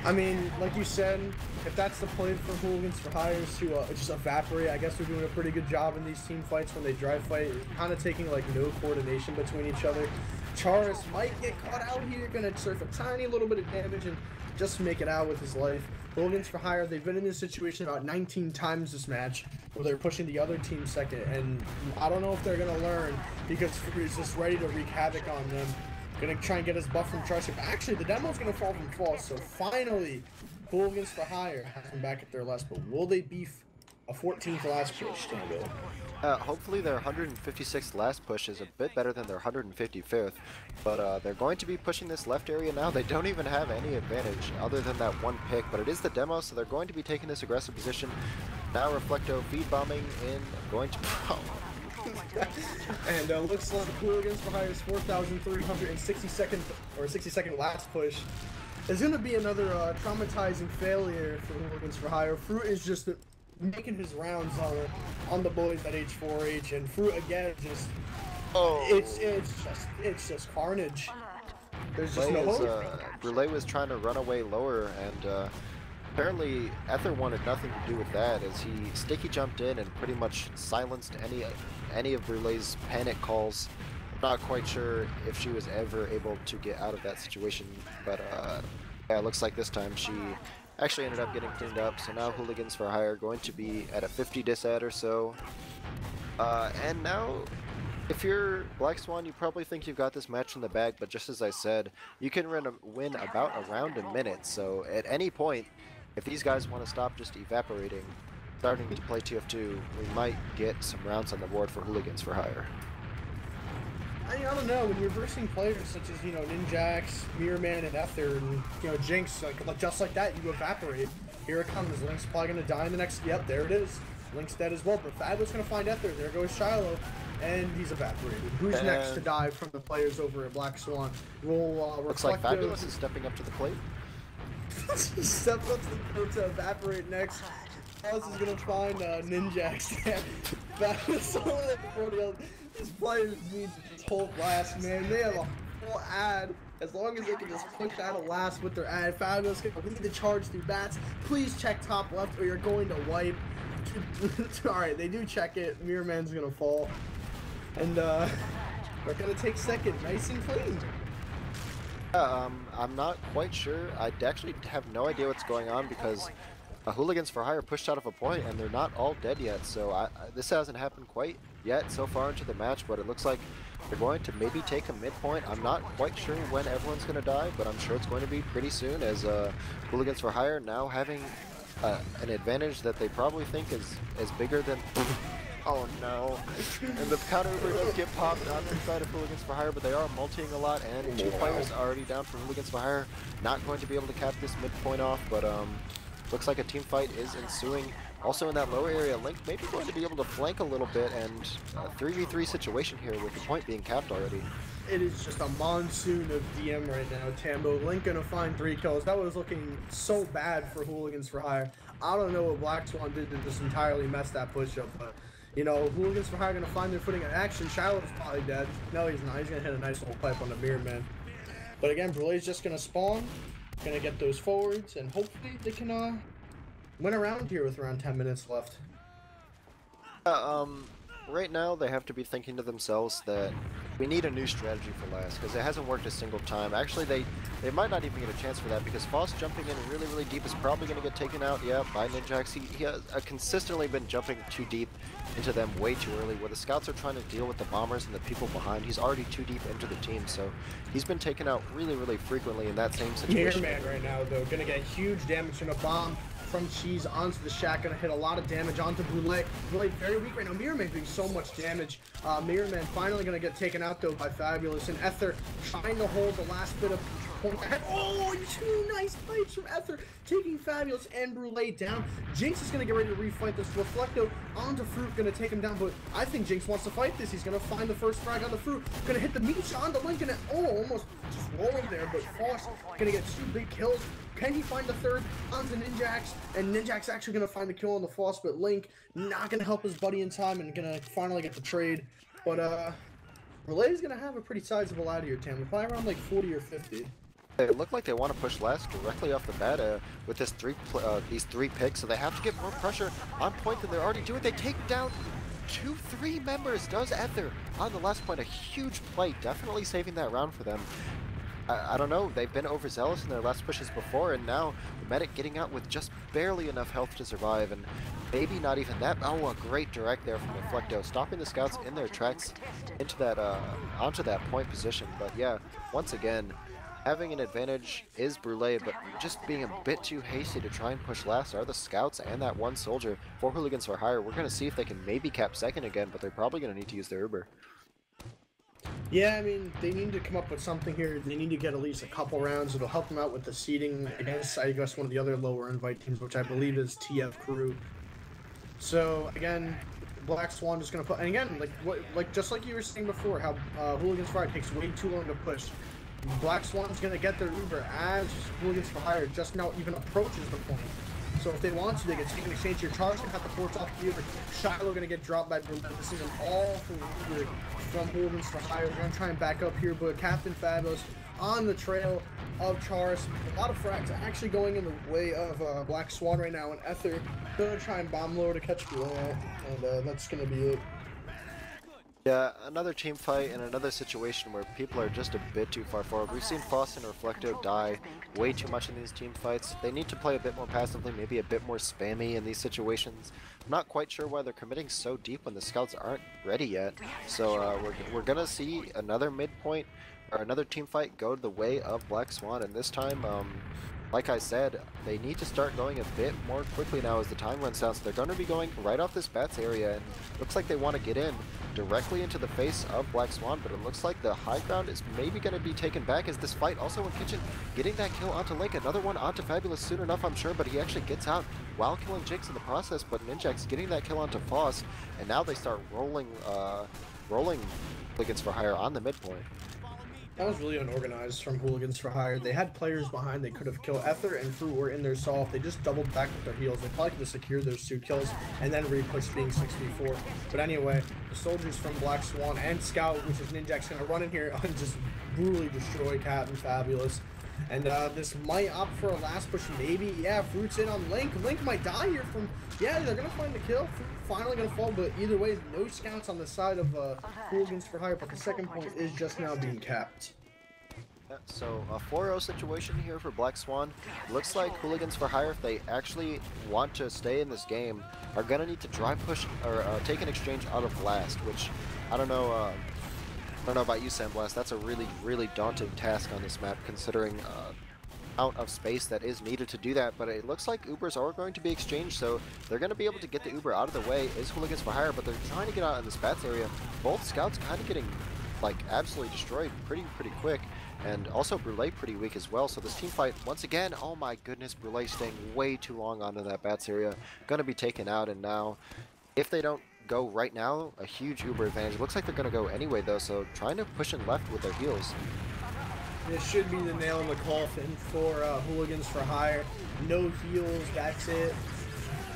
I mean, like you said, if that's the play for Hooligans for Hire to just evaporate, I guess they're doing a pretty good job in these team fights when they dry fight, kind of taking like no coordination between each other. Charis might get caught out here, gonna surf a tiny little bit of damage and just make it out with his life. Hooligans for Hire, they've been in this situation about 19 times this match where they're pushing the other team second, and I don't know if they're gonna learn because Fury's just ready to wreak havoc on them. Gonna try and get his buff from Charship. Actually, the demo's gonna fall from false, so finally, Hooligans for Hire have come back at their last, but will they beef a 14th last push, Tambo? Hopefully their 156th last push is a bit better than their 155th, but they're going to be pushing this left area now. They don't even have any advantage other than that one pick, but it is the demo, so they're going to be taking this aggressive position. Now Reflecto feed bombing in, going to... And looks like Hooligans for Hire's 4,360 second last push is going to be another traumatizing failure for Hooligans for Hire. Fruit is just making his rounds on the boys at H4H, and Fruit again just it's just carnage. There's just no hope. Brule was trying to run away lower, and apparently Ether wanted nothing to do with that, as he sticky jumped in and pretty much silenced any of Brule's panic calls. I'm not quite sure if she was ever able to get out of that situation, but yeah, it looks like this time she actually ended up getting cleaned up. So now Hooligans for Hire going to be at a 50 disad or so. And now, if you're Black Swan, you probably think you've got this match in the bag, but just as I said, you can win about a round a minute. So at any point, if these guys want to stop just evaporating, starting to play TF2, we might get some rounds on the board for Hooligans for Hire. I don't know, when you're versing players such as, Ninjax, Mirrorman, and Ether, and, Jinx, just like that, you evaporate. Here it comes. Link's probably going to die in the next... Yep, there it is. Link's dead as well, but Fabulous going to find Ether. There goes Shiloh, and he's evaporated. Who's next to die from the players over at Black Swan? Looks like Fabulous is stepping up to the plate. He steps up to the plate to evaporate next. Fabulous is going to find Ninjax. Fabulous these players need to just hold last, man. They have a full ad. As long as they can just push out a last with their ad. Fabulous can lead the charge through bats. Please check top left or you're going to wipe. Alright, they do check it. Mirrorman's gonna fall. And we're gonna take second, nice and clean. I'm not quite sure. I actually have no idea what's going on because Hooligans for Hire pushed out of a point, and they're not all dead yet, so this hasn't happened quite yet so far into the match, but it looks like they're going to maybe take a midpoint. I'm not quite sure when everyone's going to die, but I'm sure it's going to be pretty soon, as Hooligans for Hire now having an advantage that they probably think is bigger than... Oh no. And the counter Uber does get popped on the side of Hooligans for Hire, but they are multiing a lot, and 2 players already down for Hooligans for Hire. Not going to be able to cap this midpoint off, but looks like a team fight is ensuing. Also in that lower area, Link maybe going to be able to flank a little bit, and a 3v3 situation here with the point being capped already. It is just a monsoon of DM right now. Tambo, Link gonna find 3 kills. That was looking so bad for Hooligans for Hire. I don't know what Black Swan did to just entirely mess that push-up, but you know, Hooligans for Hire gonna find their footing in action. Shiloh's probably dead. No, he's not. He's gonna hit a nice little pipe on the Mirror Man. But again, Brulee's just gonna spawn, gonna get those forwards, and hopefully they can win around here with around 10 minutes left. Right now they have to be thinking to themselves that we need a new strategy for last, because it hasn't worked a single time. Actually, they might not even get a chance for that, because Foss jumping in really deep is probably going to get taken out, yeah, by Ninjax. He has consistently been jumping too deep into them way too early, where the scouts are trying to deal with the bombers and the people behind. He's already too deep into the team, so he's been taken out really frequently in that same situation. Mirror Man right now, though, gonna get huge damage from a bomb from Cheese onto the Shack, gonna hit a lot of damage onto Brulee. Brulee very weak right now. Mirror Man doing so much damage. Mirror Man finally gonna get taken out though by Fabulous, and Ether trying to hold the last bit of point. Oh, 2 nice fights from Ether, taking Fabulous and Brulee down. Jinx is gonna get ready to refight this. Reflecto onto Fruit, gonna take him down, but I think Jinx wants to fight this. He's gonna find the first frag on the Fruit, gonna hit the meat shot on the Link, and almost just rolling there, but Foss gonna get 2 big kills. Can he find the third onto Ninjax? And Ninjax actually gonna find the kill on the Foss, but Link not gonna help his buddy in time and gonna finally get the trade. But Relay's gonna have a pretty sizable out of here, Tam. Probably around like 40 or 50. It looked like they want to push last directly off the bat with this these 3 picks, so they have to get more pressure on point than they're already doing. They take down 3 members, does Ether on the last point. A huge play, definitely saving that round for them. I don't know, they've been overzealous in their last pushes before, and now the medic getting out with just barely enough health to survive, and maybe not even that. Oh, a great direct there from Reflecto, stopping the scouts in their tracks into that onto that point position. But yeah, once again, having an advantage is Brulee, but just being a bit too hasty to try and push last are the scouts and that 1 soldier for Hooligans for Hire. We're going to see if they can maybe cap second again, but they're probably going to need to use their Uber. Yeah, I mean, they need to come up with something here. They need to get at least a couple rounds. It'll help them out with the seeding against, I guess, one of the other lower invite teams, which I believe is TF Crew. So, again, Black Swan just going to put... And again, just like you were saying before, how Hooligans for Hire takes way too long to push. Black Swan's going to get their Uber as Hooligans for Hire just now even approaches the point. So if they want to, they can take an exchange here. Charles can cut the ports off the Uber. Shiloh going to get dropped by Brulee. This is an awful Uber from Hooligans for Hire. We're going to try and back up here, but Captain Fabulous on the trail of Charis. A lot of frags actually going in the way of Black Swan right now, and Ether going to try and bomb lower to catch Brulee, and that's going to be it. Yeah, another team fight and another situation where people are just a bit too far forward. We've seen Foss and Reflecto die way too much in these team fights. They need to play a bit more passively, maybe a bit more spammy in these situations. I'm not quite sure why they're committing so deep when the scouts aren't ready yet. So we're gonna see another midpoint or another team fight go the way of Black Swan, and this time, like I said, they need to start going a bit more quickly now as the time runs down. So they're going to be going right off this bats area, and looks like they want to get in directly into the face of Black Swan, but it looks like the high ground is maybe going to be taken back as this fight also in Kitchen getting that kill onto Link, another one onto Fabulous soon enough, I'm sure, but he actually gets out while killing Jinx in the process. But Ninjax getting that kill onto Foss, and now they start rolling Hooligans for Hire on the midpoint. That was really unorganized from Hooligans for Hire. They had players behind they could have killed. Ether and Fruit were in their solve. They just doubled back with their heals. They probably could have secured those 2 kills and then re-pushed being 6v4. But anyway, the soldiers from Black Swan and Scout, which is Ninjax, going to run in here and just brutally destroy Captain Fabulous. And this might opt for a last push, maybe. Yeah, Fruit's in on Link. Link might die here from... Yeah, they're going to find the kill. Fruit finally going to fall, but either way, no scouts on the side of Hooligans for Hire, but the second point is just now being capped. So a 4-0 situation here for Black Swan. Looks like Hooligans for Hire, if they actually want to stay in this game, are gonna need to drive push or take an exchange out of Blast, which I don't know. I don't know about you, Sandblast. That's a really daunting task on this map, considering amount of space that is needed to do that. But it looks like Ubers are going to be exchanged, so they're going to be able to get the Uber out of the way. Is Hooligans for Hire, but they're trying to get out in this bats area. Both scouts kind of getting like absolutely destroyed pretty quick, and also Brule pretty weak as well. So this team fight once again, oh my goodness, Brule staying way too long onto that bats area, going to be taken out. And now if they don't go right now, a huge Uber advantage. Looks like they're going to go anyway though, so trying to push in left with their heals. This should be the nail in the coffin for Hooligans for Hire. No heals, that's it.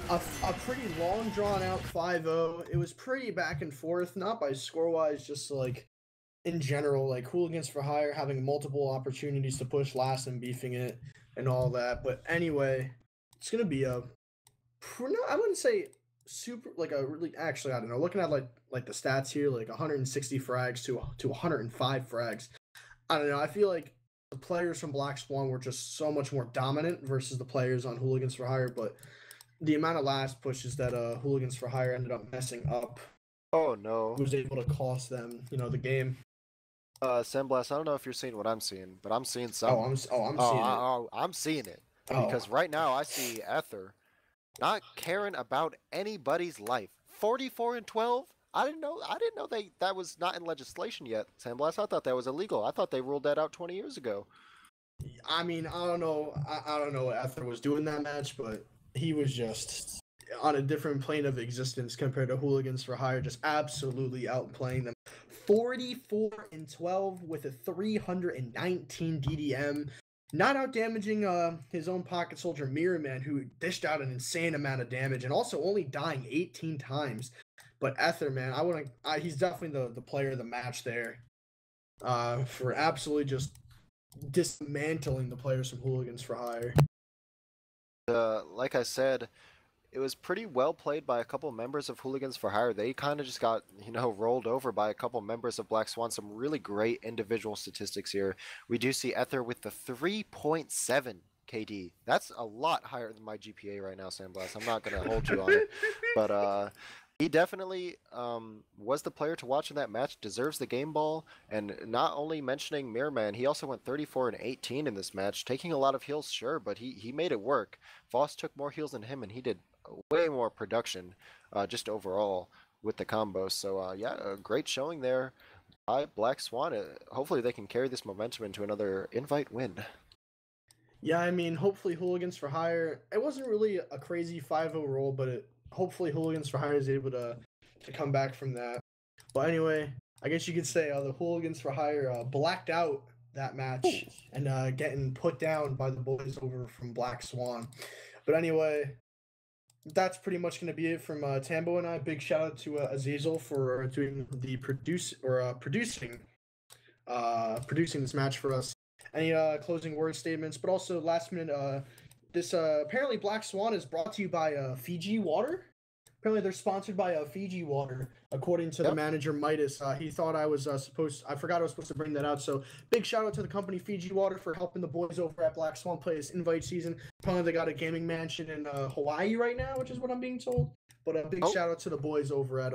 A pretty long drawn out 5-0. It was pretty back and forth, not by score wise, just like in general, like Hooligans for Hire having multiple opportunities to push last and beefing it and all that. But anyway, it's gonna be a no, I wouldn't say super like a really actually I don't know. Looking at like the stats here, like 160 frags to 105 frags. I don't know. I feel like the players from Black Swan were just so much more dominant versus the players on Hooligans for Hire. But the amount of last pushes that Hooligans for Hire ended up messing up Oh no. was able to cost them, the game. Sandblast, I don't know if you're seeing what I'm seeing, but I'm seeing some. I'm seeing it. I'm seeing it. Oh. Because right now I see Ether not caring about anybody's life. 44 and 12? I didn't know that was not in legislation yet, Sandblast. I thought that was illegal. I thought they ruled that out 20 years ago. I mean, I don't know. I don't know what Ether was doing that match, but he was just on a different plane of existence compared to Hooligans for Hire, just absolutely outplaying them. 44 and 12 with a 319 DDM. Not out damaging his own pocket soldier Mirror Man, who dished out an insane amount of damage and also only dying 18 times. But Ether, man, he's definitely the player of the match there. For absolutely just dismantling the players from Hooligans for Hire. Like I said, it was pretty well played by a couple members of Hooligans for Hire. They kind of just got, rolled over by a couple members of Black Swan. Some really great individual statistics here. We do see Ether with the 3.7 KD. That's a lot higher than my GPA right now, Sandblast. I'm not going to hold you on it. But he definitely was the player to watch in that match, deserves the game ball, and not only mentioning Mirrorman, he also went 34 and 18 in this match, taking a lot of heals, sure, but he made it work. Voss took more heals than him, and he did way more production just overall with the combos. So yeah, a great showing there by Black Swan. Hopefully they can carry this momentum into another invite win. Yeah, I mean, hopefully Hooligans for Hire, it wasn't really a crazy 5-0 roll, but hopefully Hooligans for Hire is able to come back from that. But anyway, I guess you could say the Hooligans for Hire blacked out that match and getting put down by the boys over from Black Swan. But anyway, that's pretty much going to be it from Tambo and I. Big shout out to Azazel for doing the producing this match for us. Any closing word statements? But also last minute, this apparently Black Swan is brought to you by Fiji Water. Apparently they're sponsored by Fiji Water, according to the manager Midas. He thought I was I forgot I was supposed to bring that out. So big shout out to the company Fiji Water for helping the boys over at Black Swan play this invite season. Apparently they got a gaming mansion in Hawaii right now, which is what I'm being told. But a big shout out to the boys over at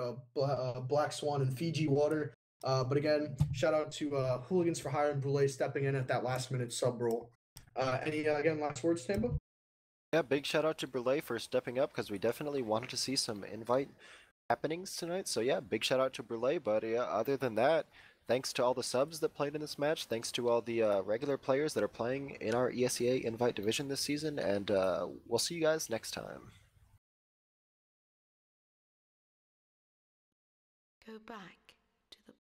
Black Swan and Fiji Water. But again, shout out to Hooligans for Hire and Brule stepping in at that last minute sub roll. Any again last words, Tambo? Yeah, big shout out to Brule for stepping up, because we definitely wanted to see some invite happenings tonight. So yeah, big shout out to Brule. But yeah, other than that, thanks to all the subs that played in this match. Thanks to all the regular players that are playing in our ESEA invite division this season. And we'll see you guys next time. Go back